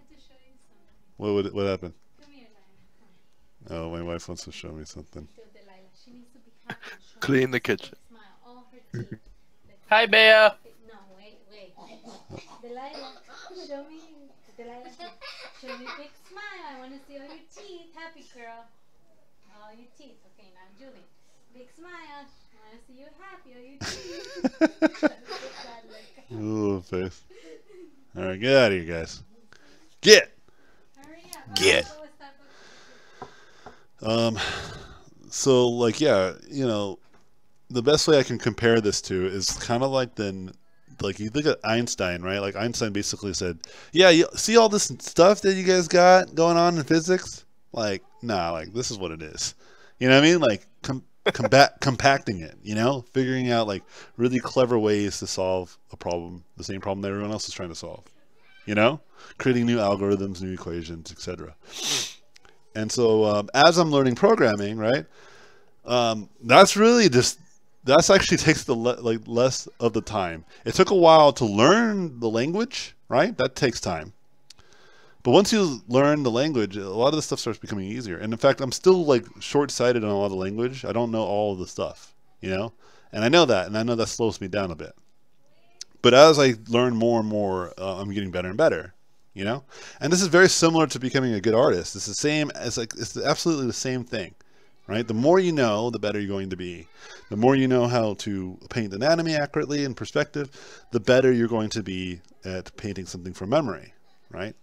What happened? Oh, my wife wants to show me something. Clean the kitchen. Hi, Bea. No, wait. Delilah, show me big smile. I want to see all your teeth. Happy girl. All your teeth. Okay, now Julie. Big smile. I want to see you happy. All your teeth. Ooh, face. All right, get out of here, guys. Get. Hurry up. Get. So, like, yeah, the best way I can compare this to is kind of like you look at Einstein, right? Like, Einstein basically said, yeah, you see all this stuff that you guys got going on in physics? Like, nah, like, this is what it is. You know what I mean? Like, compacting it, figuring out, like, really clever ways to solve a problem, the same problem that everyone else is trying to solve. Creating new algorithms, new equations, etc. And so as I'm learning programming, right, that's actually takes the less of the time. It took a while to learn the language, right? That takes time. But once you learn the language, a lot of the stuff starts becoming easier. And in fact, I'm still like short-sighted on a lot of the language. I don't know all of the stuff, And I know that, and I know that slows me down a bit. But as I learn more and more, I'm getting better and better. And this is very similar to becoming a good artist. It's the same as it's absolutely the same thing, right? The more you know, the better you're going to be. The more you know how to paint anatomy accurately and perspective, the better you're going to be at painting something from memory, right?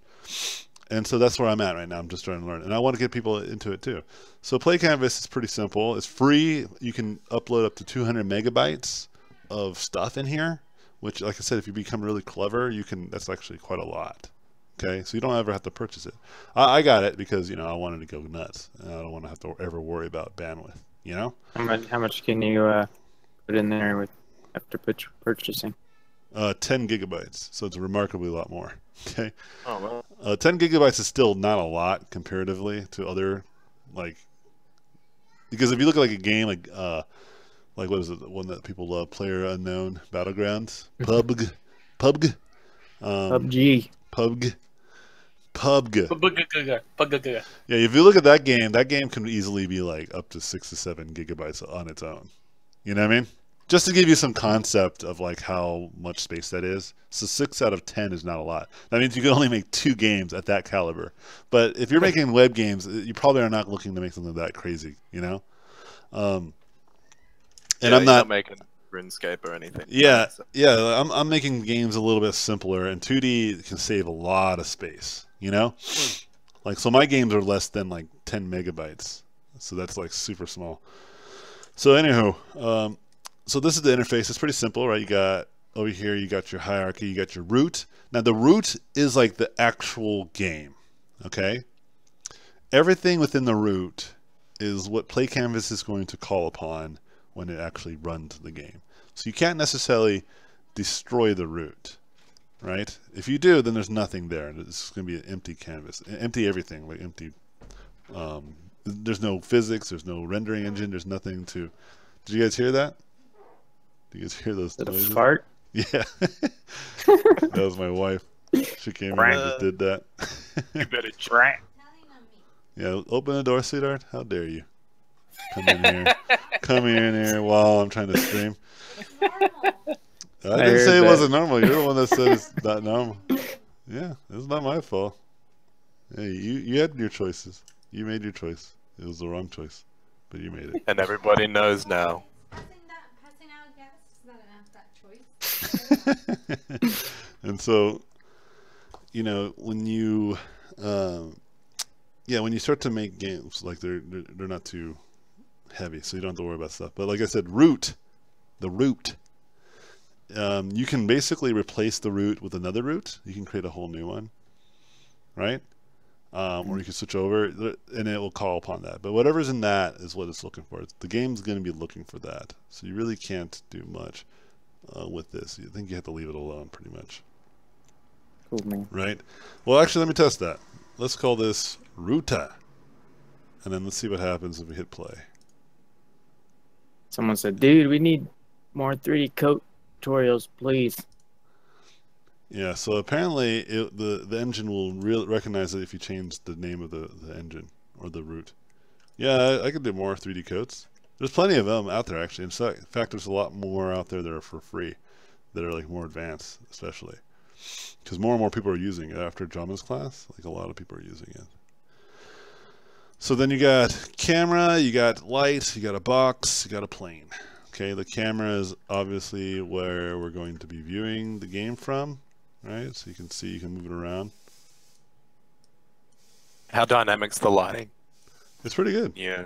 And so that's where I'm at right now. I'm just trying to learn, and I want to get people into it too. So Play Canvas is pretty simple. It's free. You can upload up to 200 megabytes of stuff in here, which, like I said, if you become really clever, that's actually quite a lot. Okay, so you don't ever have to purchase it. I got it because I wanted to go nuts, and I don't want to have to ever worry about bandwidth. How much can you put in there after purchasing? 10 gigabytes, so it's remarkably a lot more. Okay. Oh well. 10 gigabytes is still not a lot comparatively to other because if you look at like a game like what is it, the one that people love, PlayerUnknown Battlegrounds, PUBG, PUBG. Yeah, if you look at that game can easily be like up to 6 to 7 gigabytes on its own. You know what I mean? Just to give you some concept of like how much space that is. So 6 out of 10 is not a lot. That means you can only make 2 games at that caliber. But if you're making web games, you probably are not looking to make something that crazy, And Yeah, I'm not making RuneScape or anything. Yeah, So, yeah. I'm making games a little bit simpler, and 2D can save a lot of space. You know, like so my games are less than like 10 megabytes, so that's like super small. So anywho, so this is the interface. It's pretty simple, right? You got over here, you got your hierarchy, you got your root. Now the root is like the actual game, okay? Everything within the root is what Play Canvas is going to call upon when it actually runs the game. So you can't necessarily destroy the root, right? If you do, then there's nothing there. It's going to be an empty canvas, empty everything, like empty. There's no physics, there's no rendering engine, there's nothing to. Did you guys hear that? Did you guys hear those Is it a noises? fart? Yeah, that was my wife. She came in and just did that. you better Right. Telling on me. Yeah, open the door, sweetheart. How dare you? Come in here. Come in here while I'm trying to stream. It's normal. I I didn't heard say it that. wasn't normal. You're the one that said it's not normal. Yeah, it's not my fault. Hey, you had your choices. You made your choice. It was the wrong choice, but you made it. And everybody knows now. Passing out gas is not an that choice. And so, you know, when you, yeah, when you start to make games, like they're not too heavy, so you don't have to worry about stuff. But like I said, the root. You can basically replace the root with another root. You can create a whole new one, right? Or you can switch over, and it will call upon that. But whatever's in that is what it's looking for. The game's going to be looking for that. So you really can't do much with this. You think you have to leave it alone, pretty much. Cool, man. Right? Well, actually, let me test that. Let's call this Ruta. And then let's see what happens if we hit play. Someone said, dude, we need more 3D code tutorials, please. Yeah, so apparently the engine will recognize it if you change the name of the engine or the root. Yeah, I could do more 3D codes. There's plenty of them out there, actually. In fact, there's a lot more out there that are for free, that are like more advanced, especially. Because more and more people are using it after Jama's class. Like a lot of people are using it. So then you got camera, you got light, you got a box, you got a plane. Okay, the camera is obviously where we're going to be viewing the game from, right? So you can see, you can move it around. How dynamic's the lighting? It's pretty good. Yeah.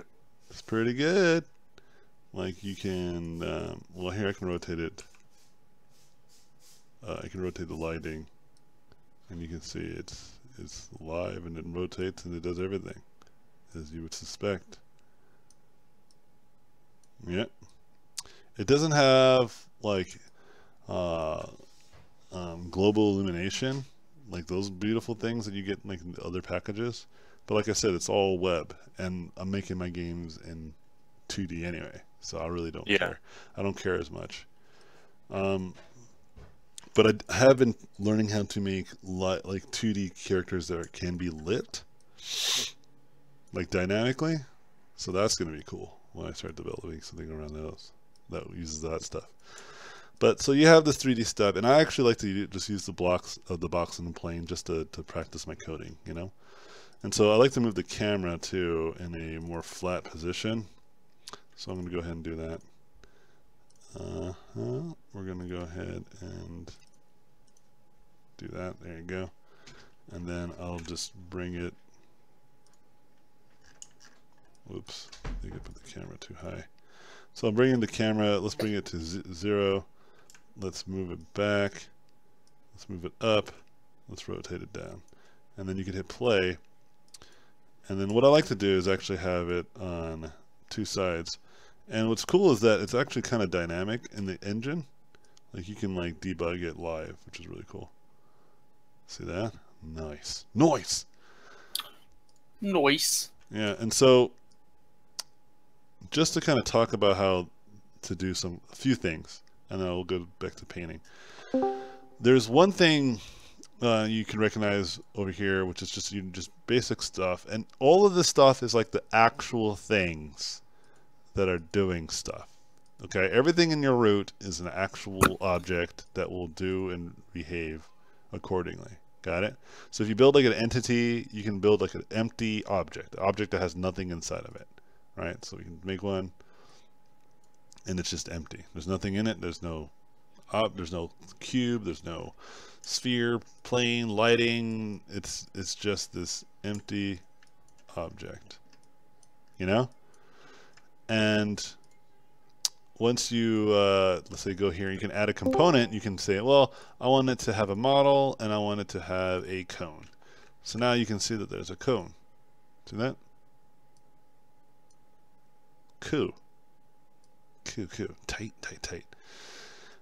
It's pretty good. Like you can, well here I can rotate it. I can rotate the lighting, and you can see it's live and it rotates and it does everything, as you would suspect. Yep. It doesn't have like global illumination, like those beautiful things that you get like in the other packages. But like I said, it's all web, and I'm making my games in 2D anyway, so I really don't care. I don't care as much. But I have been learning how to make like 2D characters that can be lit, like dynamically. So that's going to be cool when I start developing something around those that uses that stuff. But so you have this 3D stuff, and I actually like to just use the blocks of the box and the plane just to practice my coding, you know. And so I like to move the camera too in a more flat position. So I'm going to go ahead and do that. We're going to go ahead and do that. There you go. And then I'll just bring it. Whoops, I think I put the camera too high. So I'm bringing the camera, let's bring it to 0. Let's move it back. Let's move it up. Let's rotate it down. And then you can hit play. And then what I like to do is actually have it on 2 sides. And what's cool is that it's actually kind of dynamic in the engine. Like you can like debug it live, which is really cool. See that? Nice. Nice! Noise. Yeah, and so just to kind of talk about how to do a few things, and then we'll go back to painting. There's one thing you can recognize over here, which is just basic stuff, and all of this stuff is like the actual things that are doing stuff. Okay, everything in your root is an actual object that will do and behave accordingly. Got it? So if you build like an entity, you can build like an empty object, an object that has nothing inside of it, right? So we can make one, and it's just empty. There's nothing in it. There's no cube. There's no sphere, plane, lighting. It's just this empty object, you know. And once you let's say go here, you can add a component. You can say, well, I want it to have a model and I want it to have a cone. So now you can see that there's a cone. See that? Cool. Tight.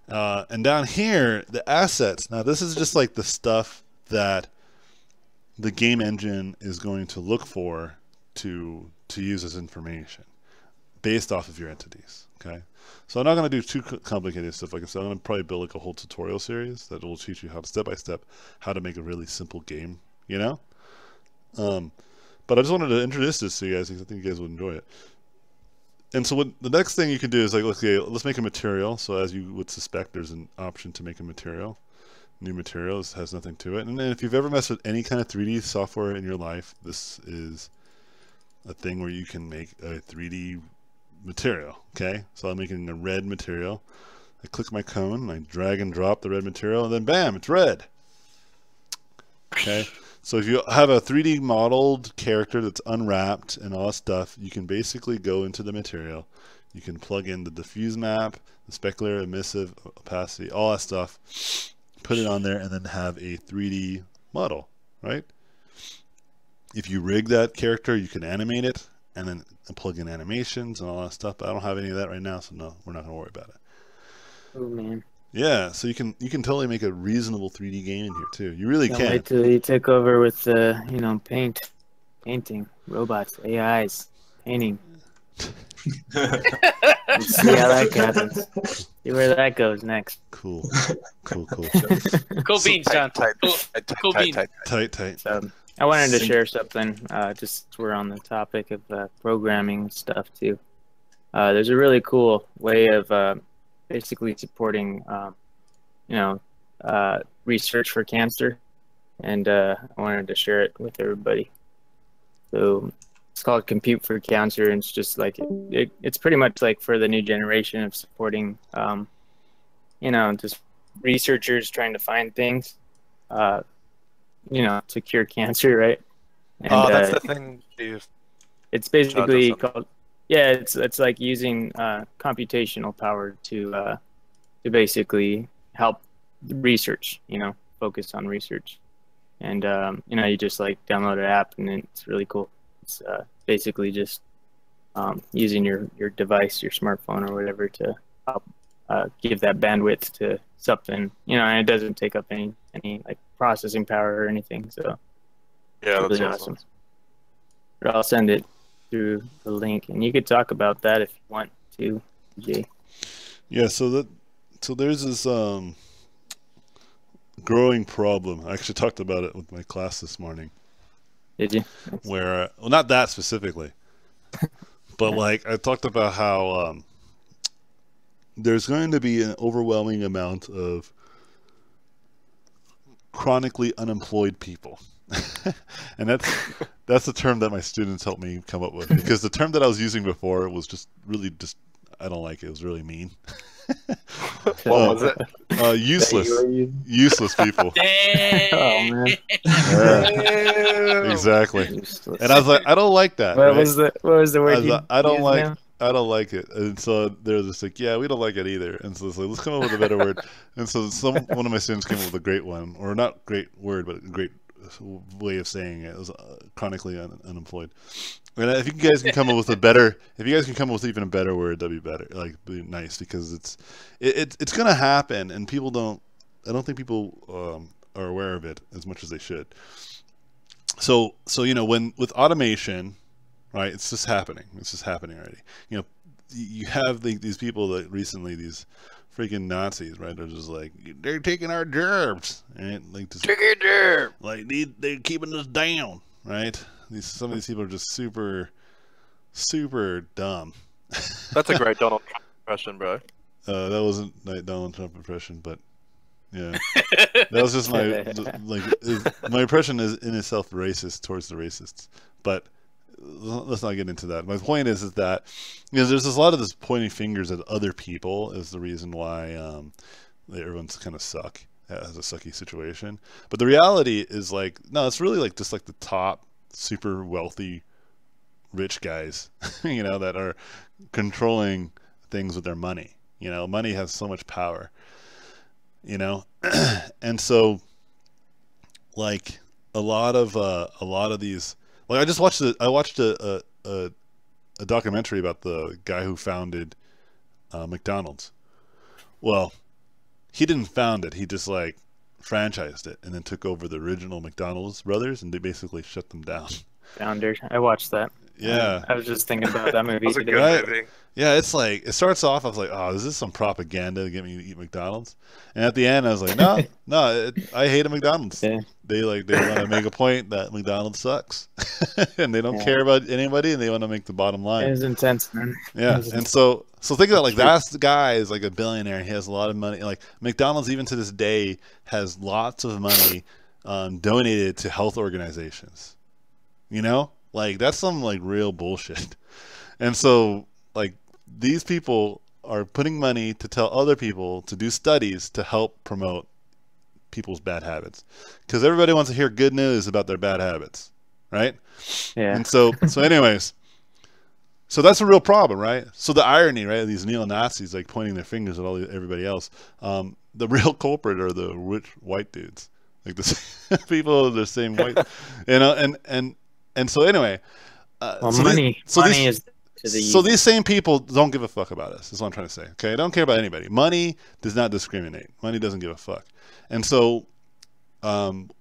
And down here, the assets. Now this is just like the stuff that the game engine is going to look for to use as information based off of your entities. Okay, so I'm not going to do too complicated stuff. Like I said, I'm going to probably build like a whole tutorial series that will teach you how to step by step how to make a really simple game. You know, but I just wanted to introduce this to you guys because I think you guys would enjoy it. And so what the next thing you can do is like, okay, let's make a material. So as you would suspect, there's an option to make a material. New material has nothing to it. And then if you've ever messed with any kind of 3D software in your life, this is a thing where you can make a 3D material. Okay, so I'm making a red material. I click my cone, I drag and drop the red material, and then bam, it's red. Okay. So if you have a 3D modeled character that's unwrapped and all that stuff, you can basically go into the material. You can plug in the diffuse map, the specular, emissive, opacity, all that stuff, put it on there, and then have a 3D model, right? If you rig that character, you can animate it and then plug in animations and all that stuff. But I don't have any of that right now, so no, we're not going to worry about it. Oh, man. Yeah, so you can totally make a reasonable 3D game in here too. You really Can't can. wait till you take over with you know, painting, robots, AIs, painting. Let's see how that happens. See where that goes next. Cool. Cool beans, John. Cool beans. Tight. So I wanted to share something. Just we're on the topic of programming stuff too. There's a really cool way of basically supporting, you know, research for cancer, and I wanted to share it with everybody. So it's called Compute for Cancer, and it's just like it's pretty much like for the new generation of supporting, you know, just researchers trying to find things, you know, to cure cancer, right? And, that's the thing. It's basically called. Yeah, it's like using computational power to basically help research. You know, focus on research, and you know, you just like download an app, and it's really cool. It's basically just using your device, your smartphone or whatever, to help give that bandwidth to something. You know, and it doesn't take up any like processing power or anything. So Yeah, it's that's really awesome. But I'll send it through the link, and you could talk about that if you want to, Jay. Yeah, so there's this growing problem. I actually talked about it with my class this morning. Did you? Where, well, not that specifically, but like I talked about how there's going to be an overwhelming amount of chronically unemployed people. And that's the term that my students helped me come up with, because the term that I was using before was just really I don't like it. It was really mean. What was it? Useless people. Oh man. Yeah, exactly. And I was like, I don't like that. What right? was the word? I don't like it. And so they're just like, yeah, we don't like it either. And so it's like, let's come up with a better word. And so one of my students came up with a great one, or not great word, but a great way of saying it. It was chronically unemployed. And if you guys can come up with even a better word, that'd be better. Like, be nice, because it's gonna happen, and I don't think people are aware of it as much as they should. So you know, with automation, right? It's just happening. It's just happening already. You know, you have these people that recently, these freaking Nazis, right? They're just like, they're taking our jobs, and like, just Take it there. like they're keeping us down, right? Some of these people are just super dumb. That's a great Donald Trump impression, bro. That wasn't my Donald Trump impression, but yeah, that was just my impression is in itself racist towards the racists. But let's not get into that. My point is that there's a lot of this pointing fingers at other people is the reason why everyone's kind of suck, has a sucky situation. But the reality is like, no, it's really like just like the top super wealthy rich guys, that are controlling things with their money. Money has so much power, and so like a lot of these, like I watched a documentary about the guy who founded McDonald's. Well, he didn't found it. He just like franchised it and then took over the original McDonald's brothers, and they basically shut them down. Founder. I watched that. Yeah. I was just thinking about that movie That was a today. good movie. Yeah, it's like, it starts off, I was like, oh, is this some propaganda to get me to eat McDonald's? And at the end, I was like, no, I hate a McDonald's. Yeah. They want to make a point that McDonald's sucks, and they don't care about anybody, and they want to make the bottom It line. was intense, man. Yeah, It was and so think about like that's the guy is like a billionaire. He has a lot of money. Like McDonald's, even to this day, has lots of money donated to health organizations. Like that's some like real bullshit. And so like these people are putting money to tell other people to do studies to help promote people's bad habits, because everybody wants to hear good news about their bad habits, right? Yeah. And so anyways, so that's a real problem, right? So the irony, right, of these neo-Nazis like pointing their fingers at everybody else, the real culprit are the rich white dudes, like the people the same white, and so anyway, Well, so money is to the so these same people don't give a fuck about us. That's what I'm trying to say. Okay, I don't care about anybody. Money does not discriminate. Money doesn't give a fuck. And so,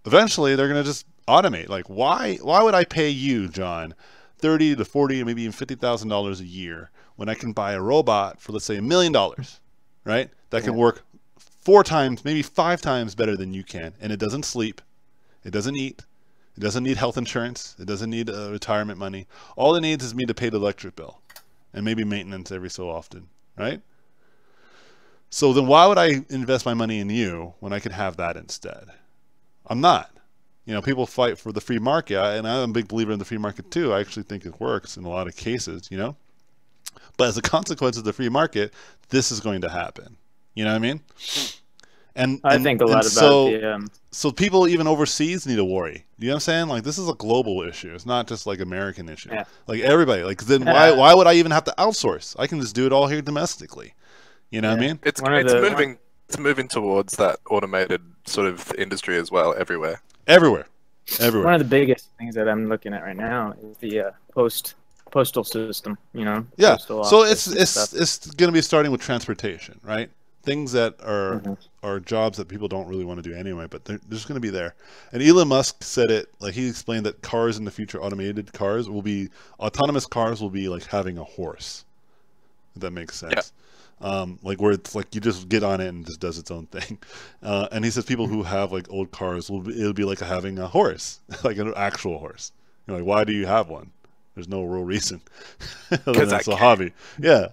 eventually, they're gonna just automate. Like, why would I pay you, John, $30,000 to $40,000, maybe even $50,000 a year when I can buy a robot for, let's say, $1 million, right? That can work 4 times, maybe 5 times better than you can, and it doesn't sleep, it doesn't eat. It doesn't need health insurance. It doesn't need retirement money. All it needs is me to pay the electric bill and maybe maintenance every so often, right? So then why would I invest my money in you when I could have that instead? I'm not. People fight for the free market, and I'm a big believer in the free market too. I actually think it works in a lot of cases, But as a consequence of the free market, this is going to happen. You know what I mean? And I think a lot about so people even overseas need to worry. You know what I'm saying? Like this is a global issue. It's not just like American issue. Yeah. Like everybody. Like then why would I even have to outsource? I can just do it all here domestically. You know what I mean? It's moving towards that automated sort of industry as well everywhere. Everywhere. One of the biggest things that I'm looking at right now is the postal system. Yeah. So it's going to be starting with transportation, right? Things that are jobs that people don't really want to do anyway, but they're just going to be there. And Elon Musk said it, like he explained that cars in the future, automated cars autonomous cars will be like having a horse. If that makes sense. Yeah. Like where it's like you just get on it and it just does its own thing. And he says people who have like old cars it'll be like having a horse, like an actual horse. Like why do you have one? There's no real reason. Because that's a hobby. Yeah.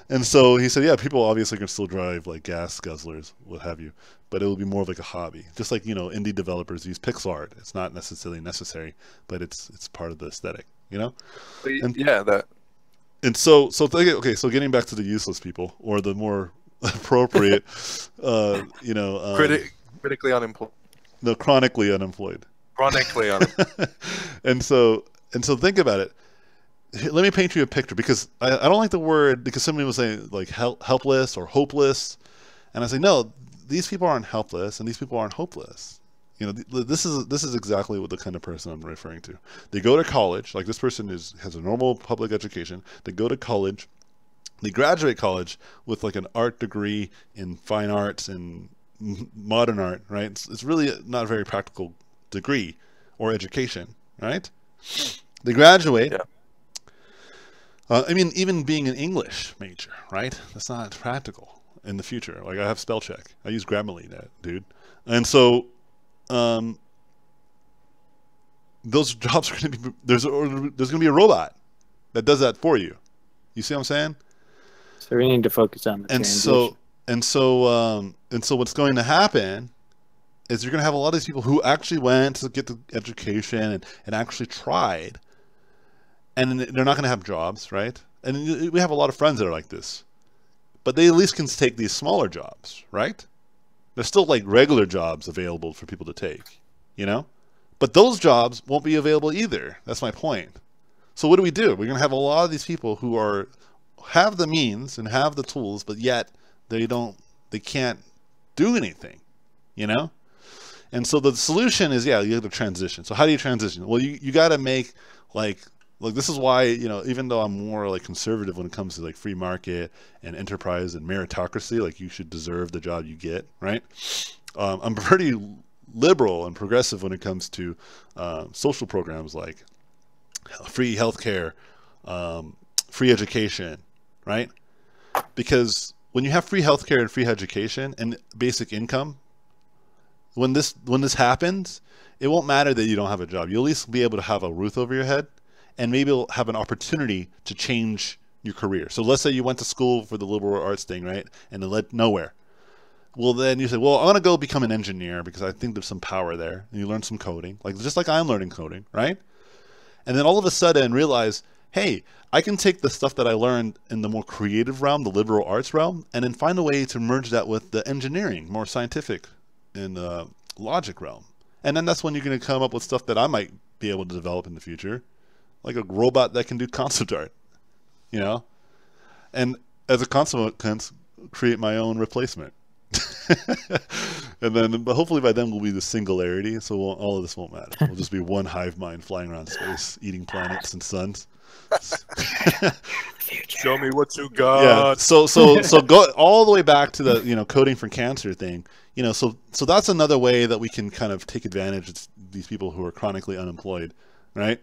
And so he said, yeah, people obviously can still drive like gas guzzlers, what have you, but it will be more of like a hobby. Just like, indie developers use pixel art. It's not necessarily necessary, but it's part of the aesthetic, And, yeah, that. And so getting back to the useless people or the more appropriate, critically unemployed. No, chronically unemployed. Chronically unemployed. And so think about it. Let me paint you a picture, because I don't like the word, because somebody was saying like helpless or hopeless, and I say no, these people aren't helpless and these people aren't hopeless. This is exactly what the kind of person I'm referring to. They go to college, like this person has a normal public education. They go to college, they graduate college with like an art degree in fine arts and modern art, right? It's really not a very practical degree or education, right? They graduate. Yeah. Even being an English major, right? That's not practical in the future. Like I have spell check. I use Grammarly, dude. And so, those jobs are going to be there's going to be a robot that does that for you. You see what I'm saying? So we need to focus on the transition. And so what's going to happen is you're going to have a lot of these people who actually went to get the education and actually tried. and they're not going to have jobs, right? And we have a lot of friends that are like this, but they at least can take these smaller jobs, right? There's still like regular jobs available for people to take, you know? But those jobs won't be available either. That's my point. So what do? We're going to have a lot of these people who have the means and have the tools, but yet they can't do anything, you know? And so the solution is, you have to transition. So how do you transition? Well, you got to make like this is why, you know, even though I'm more like conservative when it comes to like free market and enterprise and meritocracy, like you should deserve the job you get, right? I'm pretty liberal and progressive when it comes to social programs like free healthcare, free education, right? Because when you have free healthcare and free education and basic income, when this happens, it won't matter that you don't have a job. You'll at least be able to have a roof over your head, and maybe you'll have an opportunity to change your career. So let's say you went to school for the liberal arts thing, right? And it led nowhere. Well, then you say, well, I want to go become an engineer because I think there's some power there. And you learn some coding, just like I'm learning coding, right? And then all of a sudden realize, hey, I can take the stuff that I learned in the more creative realm, the liberal arts realm, and then find a way to merge that with the engineering, more scientific and logic realm. And then that's when you're going to come up with stuff that I might be able to develop in the future, like a robot that can do concept art, you know? And as a consequence, create my own replacement. And then, but hopefully by then we'll be the singularity, so all of this won't matter. We'll just be one hive mind flying around space, eating planets and suns. Show me what you got. Yeah. So go all the way back to the, you know, coding for cancer thing. You know, so that's another way that we can kind of take advantage of these people who are chronically unemployed, right?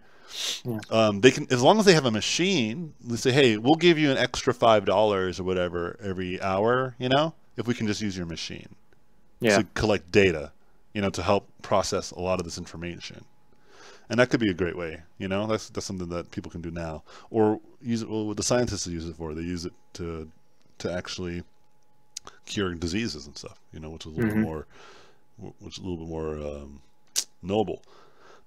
Yeah. They can, as long as they have a machine, they say, hey, we'll give you an extra $5 or whatever every hour, you know, if we can just use your machine. Yeah. To collect data, you know, to help process a lot of this information. And that could be a great way, you know, that's something that people can do now, or use it. Well, what the scientists use it for, they use it to actually cure diseases and stuff, you know, which is a little bit more noble.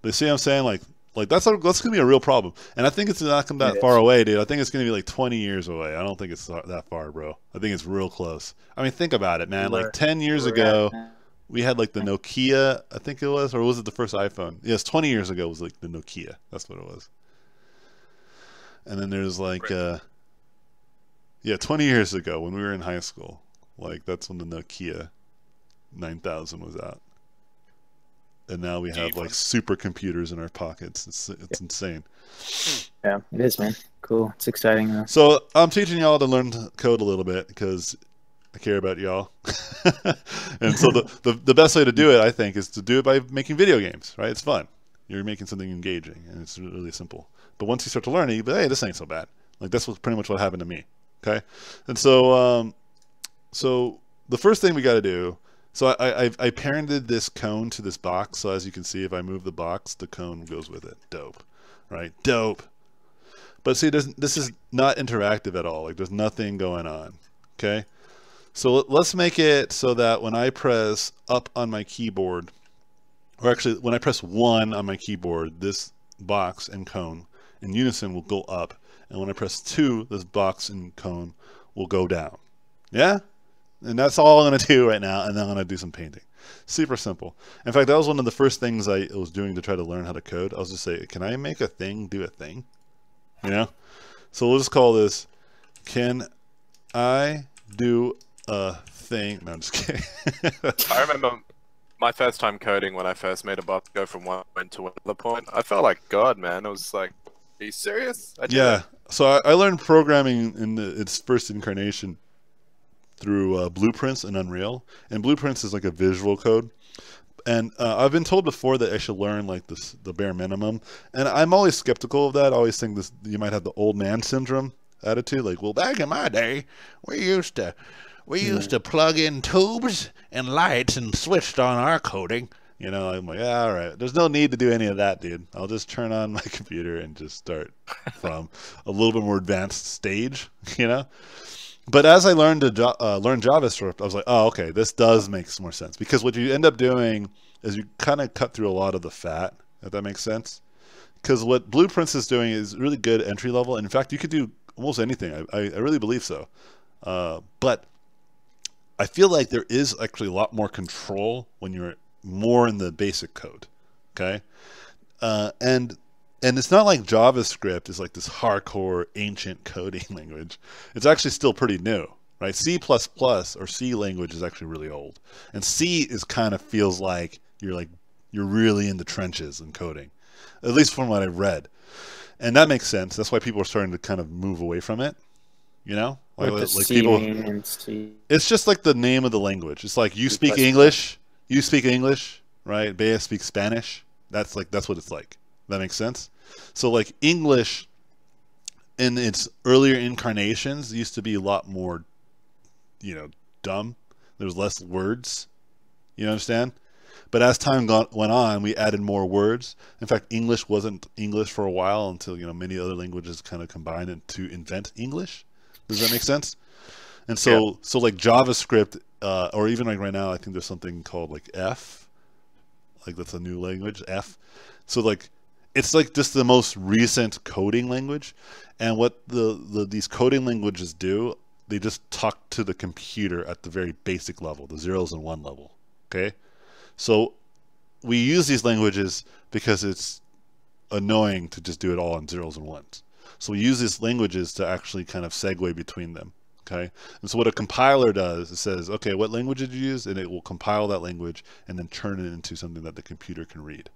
But see what I'm saying? Like that's gonna be a real problem, and I think it's not come that far away, dude. I think it's gonna be like 20 years away. I don't think it's that far, bro. I think it's real close. I mean, think about it, man. Like 10 years ago, we had like the Nokia, I think it was, or was it the first iPhone? Yes, 20 years ago was like the Nokia. That's what it was. And then there's like, 20 years ago when we were in high school, like that's when the Nokia 9000 was out. And now we have like supercomputers in our pockets. It's insane. Yeah, it is, man. Cool. It's exciting though. So I'm teaching y'all to learn to code a little bit because I care about y'all. And so the best way to do it, I think, is to do it by making video games, right? It's fun. You're making something engaging, and it's really simple. But once you start to learn it, you be, hey, this ain't so bad. Like that's pretty much what happened to me. Okay, and so so the first thing we got to do. So I parented this cone to this box. So as you can see, if I move the box, the cone goes with it. Dope, right? Dope. But see, this is not interactive at all. Like there's nothing going on. Okay. So let's make it so that when I press up on my keyboard, or actually when I press 1 on my keyboard, this box and cone in unison will go up. And when I press 2, this box and cone will go down. Yeah? And that's all I'm going to do right now, and then I'm going to do some painting. Super simple. In fact, that was one of the first things I was doing to try to learn how to code. I was just saying, can I make a thing do a thing? You know? So we'll just call this, can I do a thing? No, I'm just kidding. I remember my first time coding when I first made a box go from one point to another point. I felt like God, man. It was like, are you serious? Yeah. So I learned programming in its first incarnation through Blueprints and Unreal. And Blueprints is like a visual code. And I've been told before that I should learn like the bare minimum. And I'm always skeptical of that. I always think you might have the old man syndrome attitude. Like, well, back in my day, we used to plug in tubes and lights and switched on our coding. You know, I'm like, all right, there's no need to do any of that, dude. I'll just turn on my computer and just start from a little bit more advanced stage, you know? But as I learned to learn JavaScript, I was like, oh, okay, this does make more sense. Because what you end up doing is you kind of cut through a lot of the fat, if that makes sense. because what Blueprints is doing is really good entry level. And in fact, you could do almost anything. I really believe so. But I feel like there is actually a lot more control when you're more in the basic code. Okay, and it's not like JavaScript is like this hardcore ancient coding language. It's actually still pretty new, right? C++ or C language is actually really old, and C is kind of feels like you're really in the trenches in coding, at least from what I've read, and that makes sense. That's why people are starting to kind of move away from it. You know, like people. It's just like the name of the language. It's like you speak English, right? Bea speaks Spanish. That's what it's like. That makes sense. So like English in its earlier incarnations used to be a lot more, dumb. There's less words. You understand? But as time went on, we added more words. In fact, English wasn't English for a while until many other languages kind of combined to invent English. Does that make sense? And so like JavaScript, or even like right now, I think there's something called like F, like that's a new language, F. So like it's like just the most recent coding language, and what these coding languages do, they just talk to the computer at the very basic level, the zeros and one level. Okay, so we use these languages because it's annoying to just do it all on zeros and ones. So we use these languages to actually kind of segue between them. Okay, and so what a compiler does, it says, okay, what language did you use? And it will compile that language and then turn it into something that the computer can read.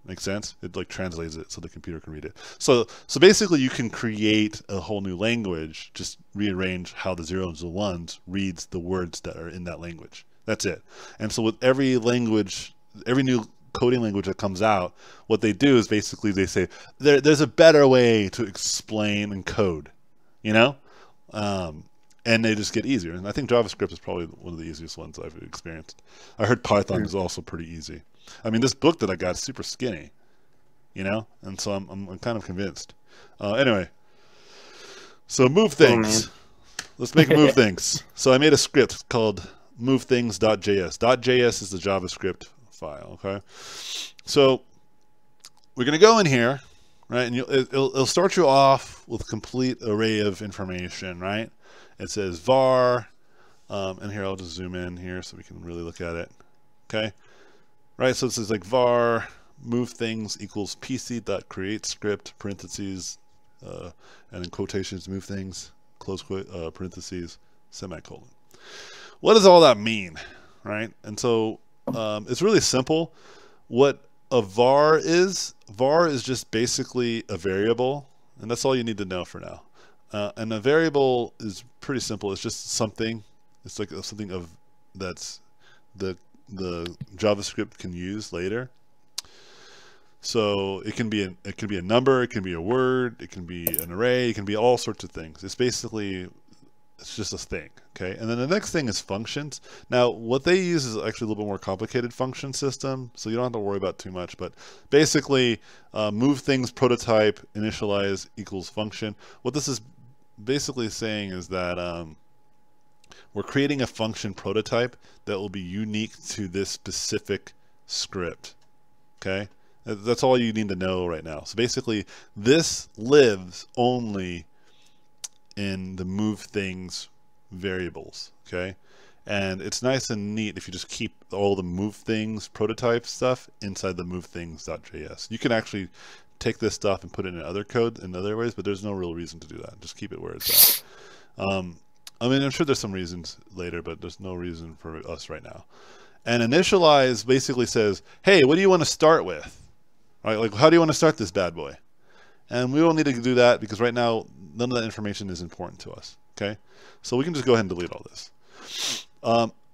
Make sense? It like translates it so the computer can read it. So basically you can create a whole new language, just rearrange how the zeros and ones reads the words that are in that language. That's it. And so with every language, every new coding language that comes out, what they do is basically they say there's a better way to explain and code, and they just get easier. And I think JavaScript is probably one of the easiest ones I've experienced. I heard Python is also pretty easy. I mean, this book that I got is super skinny, and so I'm kind of convinced. Anyway, so move things. Let's make move things. So I made a script called movethings.js. .js is the JavaScript file. Okay, so we're gonna go in here, right, and it'll start you off with a complete array of information, right? It says var, and here I'll just zoom in here so we can really look at it. Okay, right? So it says like var move things equals pc.create script parentheses and then quotations move things close parentheses semicolon. What does all that mean, right? And so it's really simple. What a var is just basically a variable, and that's all you need to know for now. And a variable is pretty simple. It's just something. It's like something of that's the JavaScript can use later. So it can be a number, it can be a word, it can be an array, it can be all sorts of things. It's just a thing, okay? And then the next thing is functions. Now, what they use is actually a little bit more complicated function system, so you don't have to worry about too much. But basically, move things prototype initialize equals function. What this is basically saying is that we're creating a function prototype that will be unique to this specific script, okay? That's all you need to know right now. So basically, this lives only in the move things variables, okay? And it's nice and neat if you just keep all the move things prototype stuff inside the move things.js. You can actually take this stuff and put it in other code in other ways, but there's no real reason to do that. Just keep it where it's at. I mean, I'm sure there's some reasons later, but there's no reason for us right now. And initialize basically says, hey, what do you want to start with? Right? Like, how do you want to start this bad boy? And we don't need to do that because right now, none of that information is important to us, okay? So we can just go ahead and delete all this.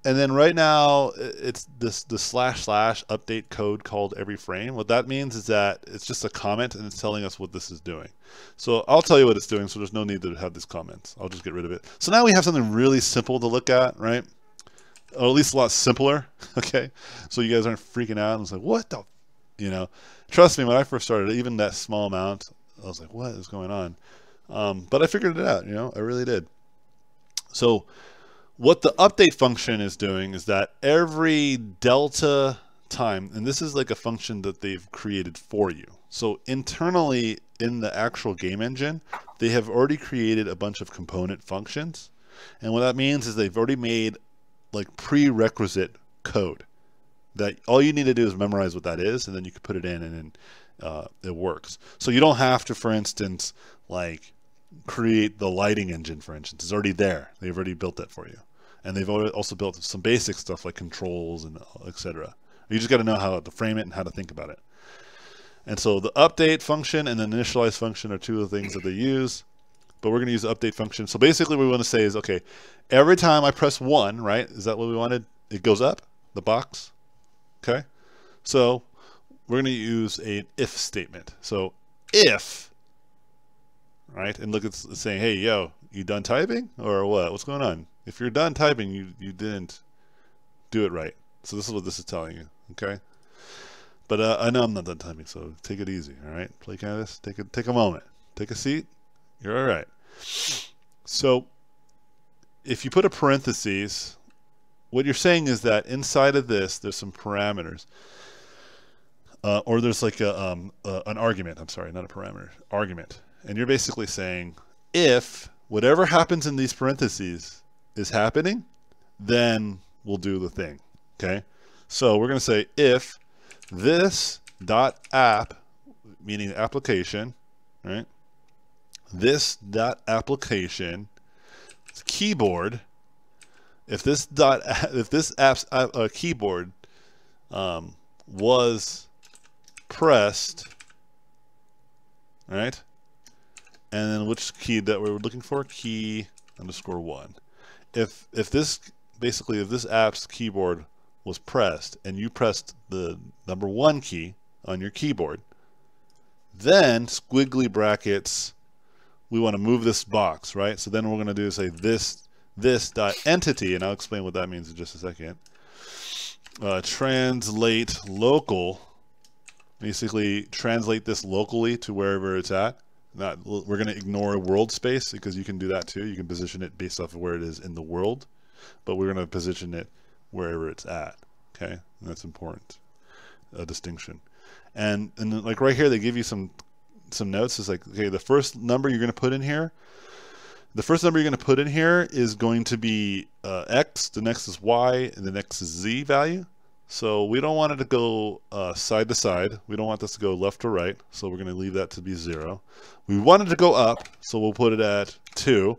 And then right now, it's the / update code called every frame. What that means is that it's just a comment and it's telling us what this is doing. So I'll tell you what it's doing, so there's no need to have these comments. I'll just get rid of it. So now we have something really simple to look at, right? Or at least a lot simpler, okay? So you guys aren't freaking out and it's like, what the, Trust me, when I first started, even that small amount, I was like, what is going on? But I figured it out, I really did. So what the update function is doing is that every delta time, and this is like a function that they've created for you, So internally in the actual game engine, they have already created a bunch of component functions. And what that means is they've already made like prerequisite code that all you need to do is memorize what that is, and then you can put it in, and then it works. So you don't have to, for instance, like create the lighting engine, for instance. It's already there. They've already built that for you. And they've also built some basic stuff like controls and etc. You just got to know how to frame it and how to think about it. And so the update function and the initialize function are two of the things that they use. But we're going to use the update function. So basically what we want to say is, okay, every time I press 1, right? Is that what we wanted? It goes up, the box. Okay? So we're going to use an if statement. So if, right? And look, it's saying, hey, yo, you done typing? Or what? What's going on? If you're done typing, you didn't do it right. So this is what this is telling you. Okay? But I know I'm not done typing, so take it easy. All right? Play canvas. Take a moment. Take a seat. You're all right. So if you put a parentheses, what you're saying is that inside of this, there's some parameters. Or there's like an argument. I'm sorry, not a parameter. Argument. And you're basically saying, if whatever happens in these parentheses is happening, then we'll do the thing. Okay? So we're going to say if this dot app, meaning the application, right? This dot application keyboard, if this app's keyboard was pressed, right? And then which key that we're looking for? Key _1. If this app's keyboard was pressed and you pressed the number 1 key on your keyboard, then squiggly brackets, we want to move this box, right? So then what we're going to do is say this dot entity, and I'll explain what that means in just a second. Translate local, basically translate this locally to wherever it's at. We're going to ignore world space because you can do that too. You can position it based off of where it is in the world, but we're going to position it wherever it's at. Okay, and that's important, a distinction. And then, like right here, they give you some notes. It's like, okay, the first number you're going to put in here, is going to be X, the next is Y, and the next is Z value. So we don't want it to go side to side. We don't want this to go left to right. So we're going to leave that to be 0. We want it to go up, so we'll put it at 2.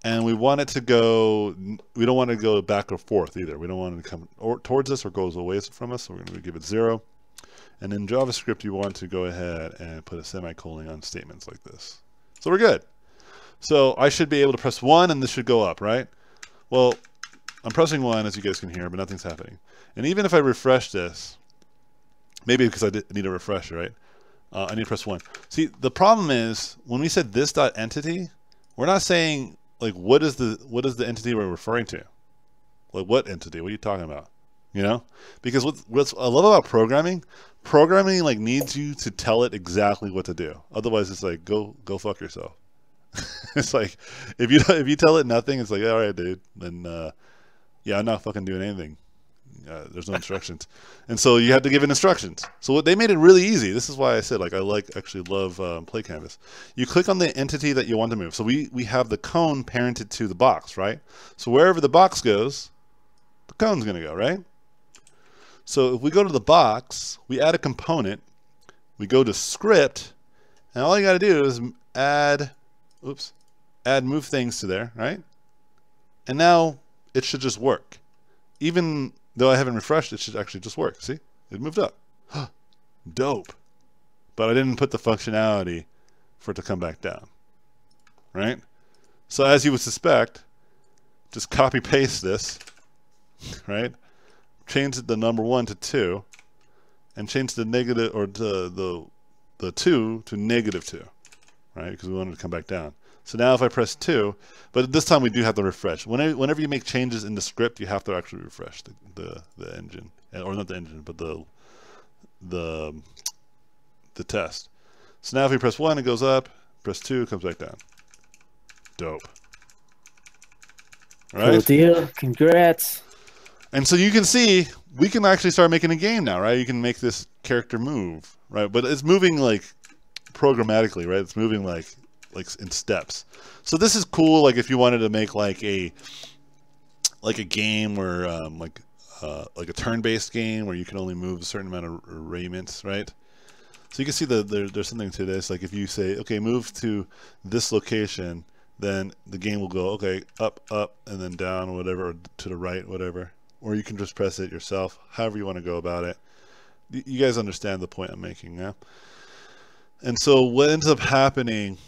And we want it to go, we don't want it to go back or forth either. We don't want it to come towards us or goes away from us. So we're going to give it 0. And in JavaScript, you want to go ahead and put a semicolon on statements like this. So we're good. So I should be able to press 1 and this should go up, right? Well, I'm pressing 1 as you guys can hear, but nothing's happening. And even if I refresh this, maybe because I need a refresh, right? I need to press 1. See, the problem is when we said this dot entity, we're not saying like what is the entity we're referring to? Like what entity? What are you talking about? You know? Because what I love about programming like needs you to tell it exactly what to do. Otherwise, it's like go fuck yourself. It's like if you tell it nothing, it's like all right, dude. Then yeah, I'm not fucking doing anything. There's no instructions, and so you have to give it instructions. So they made it really easy. This is why I said like I actually love Play Canvas. You click on the entity that you want to move. So we have the cone parented to the box, right? So wherever the box goes, the cone's gonna go, right? So if we go to the box, we add a component, we go to script, and all you got to do is add move things to there, right? And now it should just work. Even though I haven't refreshed, it should actually just work. See? It moved up. Dope. But I didn't put the functionality for it to come back down, right? So as you would suspect, just copy paste this, right? Change the number 1 to 2, and change the negative or the 2 to -2, right? Because we want it to come back down. So now if I press 2, but this time we do have to refresh. Whenever you make changes in the script, you have to actually refresh the engine, or not the engine, but the test. So now if we press 1, it goes up. Press 2, it comes back down. Dope. All right. Cool deal. Congrats. And so you can see, we can actually start making a game now, right? You can make this character move, right? But it's moving like programmatically, right? It's moving like in steps. So this is cool. Like if you wanted to make like a game where like a turn-based game where you can only move a certain amount of arrayments, right? So you can see that there's something to this. Like if you say, okay, move to this location, then the game will go, okay, up, and then down, or whatever, or to the right, whatever. Or you can just press it yourself, however you want to go about it. You guys understand the point I'm making, yeah? And so what ends up happening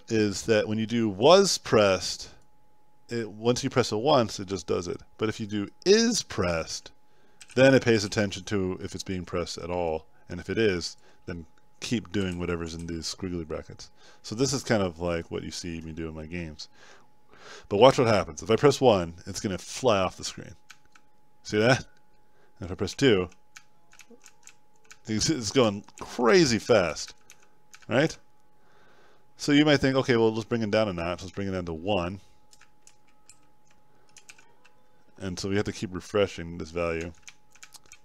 is that when you do was pressed, once you press it once, it just does it. But if you do is pressed, then it pays attention to if it's being pressed at all. And if it is, then keep doing whatever's in these squiggly brackets. So this is kind of like what you see me do in my games. But watch what happens. If I press 1, it's going to fly off the screen. See that? And if I press 2, it's going crazy fast. Right? So you might think, okay, well, let's bring it down a notch. Let's bring it down to 1. And so we have to keep refreshing this value.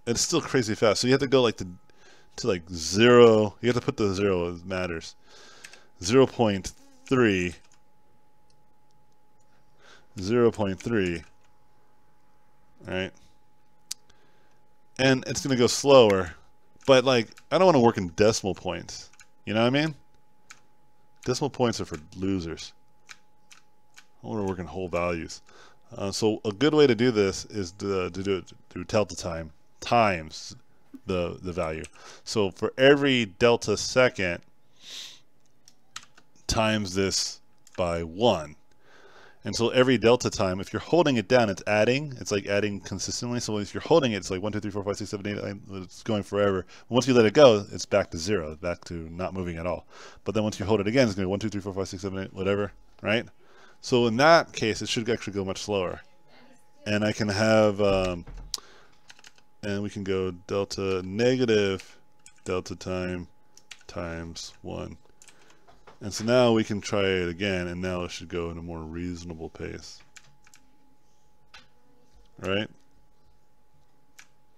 And it's still crazy fast. So you have to go like to like 0. You have to put the 0, it matters. 0.3. 0.3. Alright. And it's going to go slower. But like, I don't want to work in decimal points. You know what I mean? Decimal points are for losers. I want to work in whole values. So a good way to do this is to do it through delta time times the value. So for every delta second, times this by 1. And so every delta time, if you're holding it down, it's adding. It's like adding consistently. So if you're holding it, it's like 1, 2, 3, 4, 5, 6, 7, 8, 9. It's going forever. Once you let it go, it's back to 0, back to not moving at all. But then once you hold it again, it's going to be 1, 2, 3, 4, 5, 6, 7, 8, whatever, right? So in that case, it should actually go much slower. And I can have, and we can go delta negative delta time times 1. And so now we can try it again, and now it should go in a more reasonable pace. Right?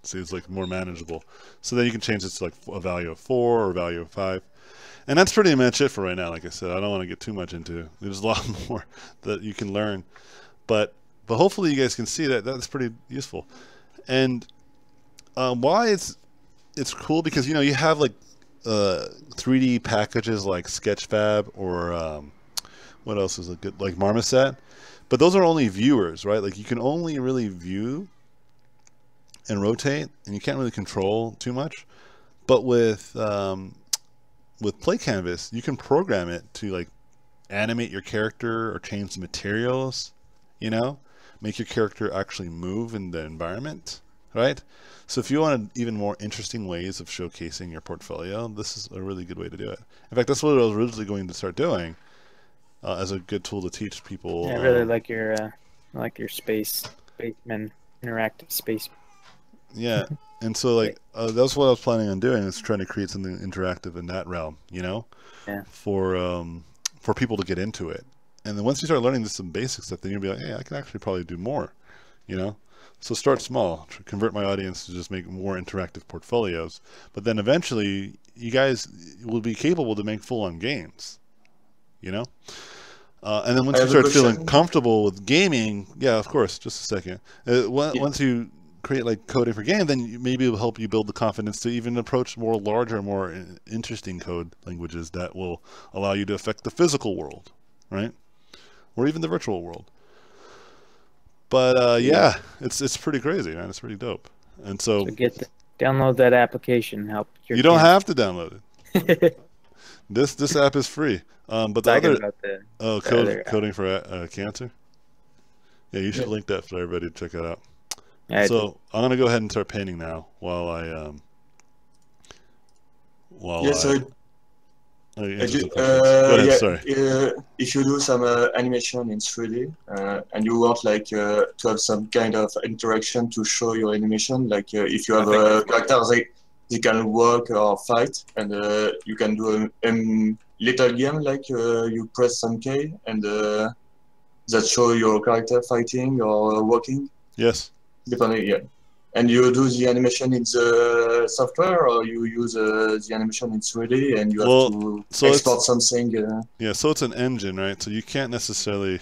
See, it's like more manageable. So then you can change this to like a value of 4 or a value of 5. And that's pretty much it for right now. Like I said, I don't want to get too much into it. There's a lot more that you can learn. But hopefully you guys can see that that's pretty useful. And why it's cool, because you know you have like 3D packages like Sketchfab or what else is a good, like Marmoset, but those are only viewers, right? Like you can only really view and rotate, and you can't really control too much. But with Play Canvas, you can program it to like animate your character or change the materials, you know, make your character actually move in the environment, right? So if you want even more interesting ways of showcasing your portfolio, this is a really good way to do it. In fact, that's what I was originally going to start doing as a good tool to teach people. Yeah, I really like your spaceman, interactive space. Yeah, and so like that's what I was planning on doing, is trying to create something interactive in that realm, you know, yeah, for people to get into it. And then once you start learning some basic stuff, then you'll be like, hey, I can actually probably do more, you know. So start small, convert my audience to just make more interactive portfolios. But then eventually, you guys will be capable to make full-on games, you know? And then once you start feeling comfortable with gaming, yeah, of course, just a second. Once you create like coding for game, then maybe it will help you build the confidence to even approach more larger, more interesting code languages that will allow you to affect the physical world, right? Or even the virtual world. But yeah, it's pretty crazy, man. It's pretty dope. And so download that application. Help your you don't have to download it. This app is free. But the other coding for cancer. Yeah, you should link that for everybody to check it out. Yeah, so I'm gonna go ahead and start painting now while I go ahead, sorry. If you do some animation in 3D and you want like to have some kind of interaction to show your animation, like if you have a character they can walk or fight, and you can do a little game like you press some key and that show your character fighting or walking. Yes. Depending, yeah. And you do the animation in the software, or you use the animation in 3D, and you have Well, to so export it's- something. Yeah, so it's an engine, right? So you can't necessarily.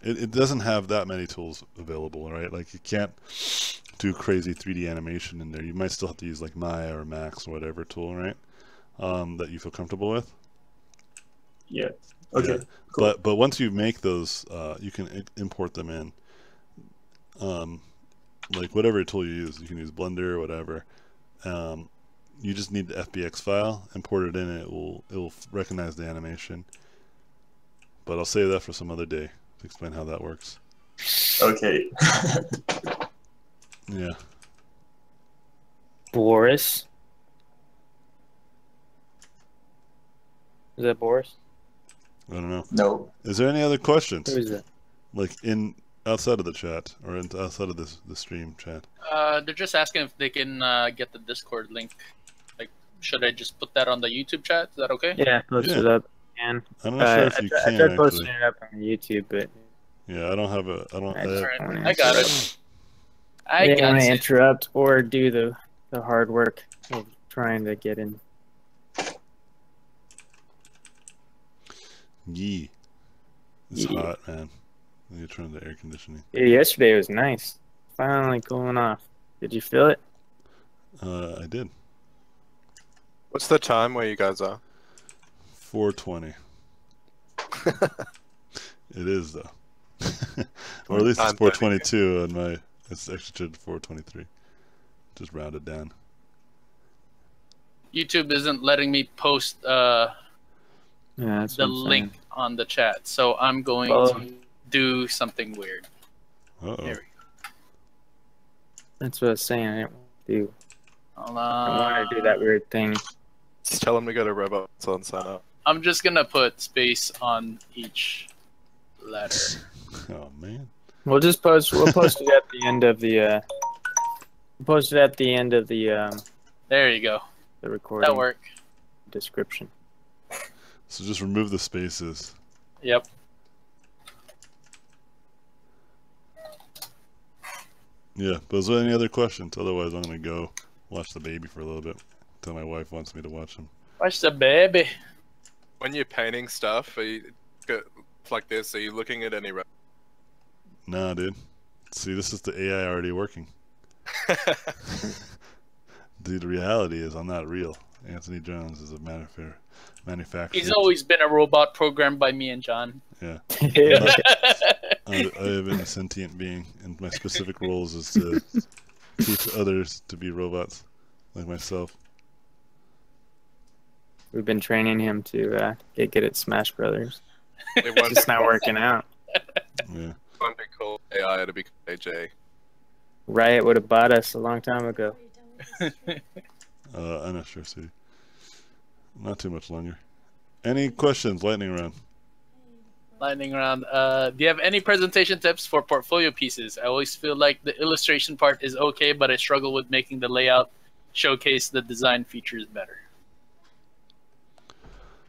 It doesn't have that many tools available, right? Like you can't do crazy 3D animation in there. You might still have to use like Maya or Max or whatever tool, right? That you feel comfortable with. Yeah. Okay. Yeah. Cool. But once you make those, you can import them in. Like whatever tool you use can use Blender or whatever. You just need the FBX file, import it in, and it will recognize the animation. But I'll save that for some other day to explain how that works. Okay. Yeah. Boris. Is that Boris? I don't know. No. Is there any other questions? Who is that? Like outside of the chat or outside of the stream chat? They're just asking if they can get the Discord link. Like, should I just put that on the YouTube chat? Is that okay? Yeah, post Yeah. it up. And I'm not sure if you I can tried posting actually. it up on YouTube, but Yeah, I don't have a. I don't. I just Alright, wanna I got it. I didn't want got to it. interrupt or do the hard work of trying to get in. Yee. It's Yeah. hot, man. You turn the air conditioning. Yeah, yesterday was nice. Finally cooling off. Did you feel it? I did. What's the time where you guys are? 4:20. It is though. Or at least it's 4:22 on my. It's actually 4:23. Just rounded down. YouTube isn't letting me post Yeah, that's the what I'm saying. link on the chat, so I'm going Well, to do something weird. Uh oh. There we go. that's what I was saying. I didn't want to do. Hold I wanted to do that weird thing. Just tell them to go to Robotpencil and sign up. I'm just gonna put space on each letter. Oh man. We'll just post. We'll post it at the end of the. Post it at the end of the There you go. recording. That work. Description. So just remove the spaces. Yep. Yeah. But is there any other questions? Otherwise, I'm gonna go watch the baby for a little bit until my wife wants me to watch him. Watch the baby. When you're painting stuff, are you like this? Are you looking at any? Nah, dude. See, this is the AI already working. Dude, the reality is I'm not real. Anthony Jones is a manufacturer. He's always been a robot programmed by me and John. Yeah. Yeah. I have been a sentient being, and my specific roles is to teach others to be robots, like myself. We've been training him to get good at Smash Brothers. It It's won't, just not working out. Yeah. won't be called AI, it'll be called AJ. Riot would have bought us a long time ago. I'm not sure, Sue. Not too much longer. Any questions? Lightning round. Lightning round. Do you have any presentation tips for portfolio pieces? I always feel like the illustration part is okay, but I struggle with making the layout showcase the design features better.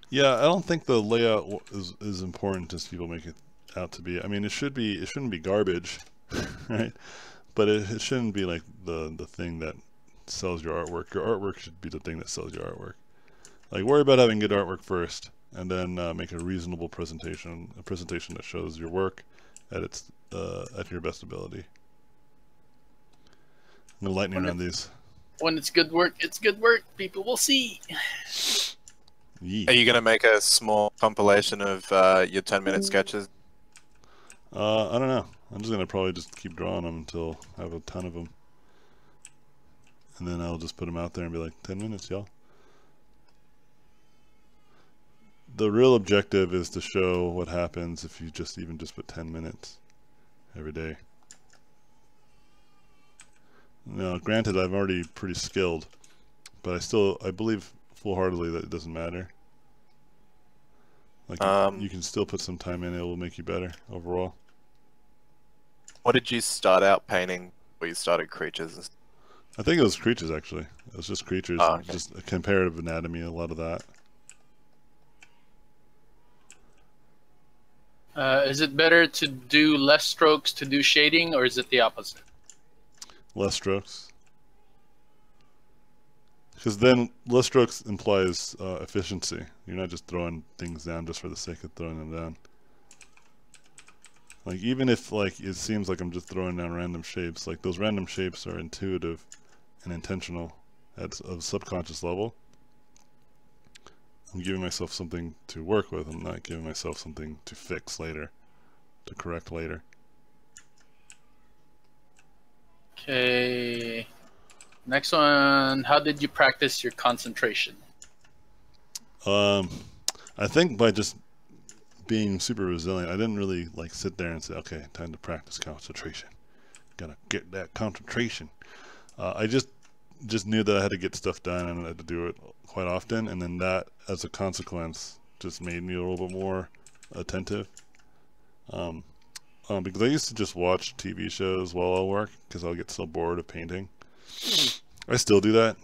Yeah, I don't think the layout is important as people make it out to be. I mean, it shouldn't be garbage, right? But it shouldn't be like the thing that sells your artwork. Your artwork should be the thing that sells your artwork. Like, worry about having good artwork first, and then make a reasonable presentation, a presentation that shows your work at your best ability. I'm gonna lightning around these. When it's good work, it's good work. People will see. Yee. Are you going to make a small compilation of your 10-minute sketches? I don't know. I'm just gonna probably just keep drawing them until I have a ton of them, and then I'll just put them out there and be like, 10 minutes, y'all. The real objective is to show what happens if you even just put 10 minutes every day. Now, granted, I'm already pretty skilled, but I believe full-heartedly that it doesn't matter. Like, you can still put some time in; it will make you better overall. What did you start out painting where you started creatures? I think it was creatures, actually. It was just creatures, Oh, okay. just a comparative anatomy, a lot of that. Is it better to do less strokes to do shading, or is it the opposite? less strokes. Because then less strokes implies efficiency. You're not just throwing things down just for the sake of throwing them down. Like even if like it seems like I'm just throwing down random shapes, like those random shapes are intuitive and intentional at a subconscious level. I'm giving myself something to work with. I'm not giving myself something to fix later, to correct later. Okay. Next one. How did you practice your concentration? I think by just being super resilient. I didn't really like sit there and say, okay, time to practice concentration. Gotta get that concentration. I just knew that I had to get stuff done and I had to do it quite often, and then that, as a consequence, just made me a little bit more attentive. Because I used to just watch TV shows while I work because I'll get so bored of painting. I still do that.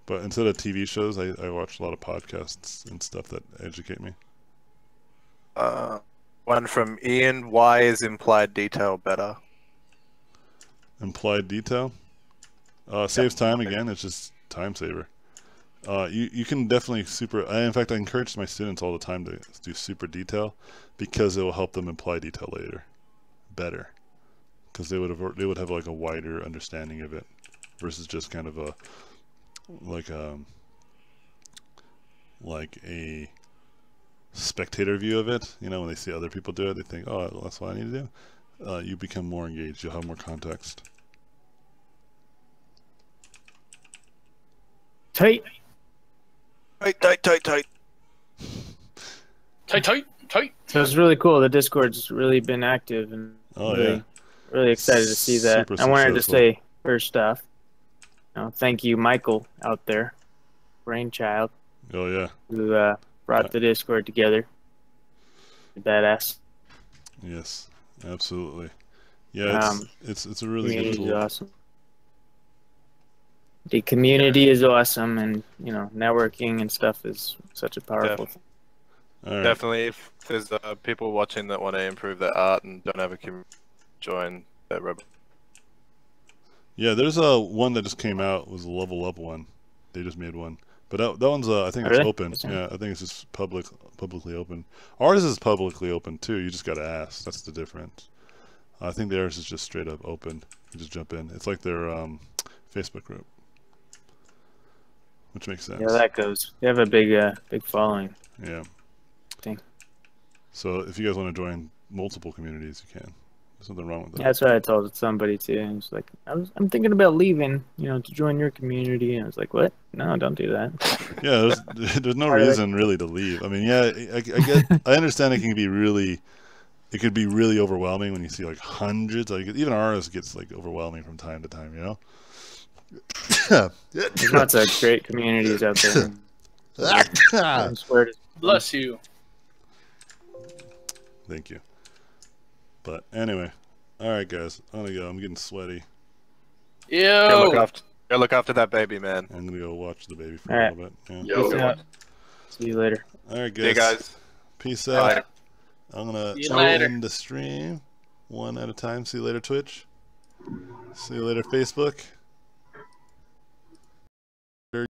But instead of TV shows, I watch a lot of podcasts and stuff that educate me. One from Ian. Why is implied detail better? Implied detail? Saves time again. It's just time saver. You can definitely in fact, I encourage my students all the time to do super detail because it will help them imply detail later better. Because they would have like a wider understanding of it versus just kind of a like a spectator view of it. You know, when they see other people do it, they think, oh, that's what I need to do. You become more engaged. You'll have more context. Tight. Tight. Tight. So it's really cool. The Discord's really been active, and really excited to see that. Super I wanted to successful. say first off, thank you, Michael, out there, brainchild, Oh yeah. who brought the Discord together. Badass. Yes, absolutely. Yeah, it's a really good Community is tool. awesome. The community is awesome, and networking and stuff is such a powerful thing. All right. Definitely, if there's people watching that want to improve their art and don't have a community, join that Robot. Yeah, there's one that just came out. It was a level up one. They just made one, but that one's I think it's Really? open. Yeah, I think it's just publicly open. Ours is publicly open too. You just gotta ask. That's the difference. I think theirs is just straight up open. You just jump in. It's like their Facebook group, which makes sense. Yeah, that goes. They have a big following. Yeah. Think. So if you guys want to join multiple communities, you can. There's nothing wrong with that. Yeah, that's what I told somebody too. And it's like, I'm thinking about leaving, to join your community. And I was like, what? No, don't do that. Yeah, there's no reason really to leave. I mean, yeah, I understand it could be really overwhelming when you see like hundreds. Like even ours gets like overwhelming from time to time. There's lots of great communities out there. I swear to Bless you. Thank you. But anyway, all right, guys, I'm gonna go. I'm getting sweaty. Yo. Go look after that baby, man. I'm gonna go watch the baby for All a right. little bit. Yeah. Peace out. See you later. All right, guys. See you guys. Peace out. Bye. I'm gonna See you later. end the stream one at a time. See you later, Twitch. See you later, Facebook.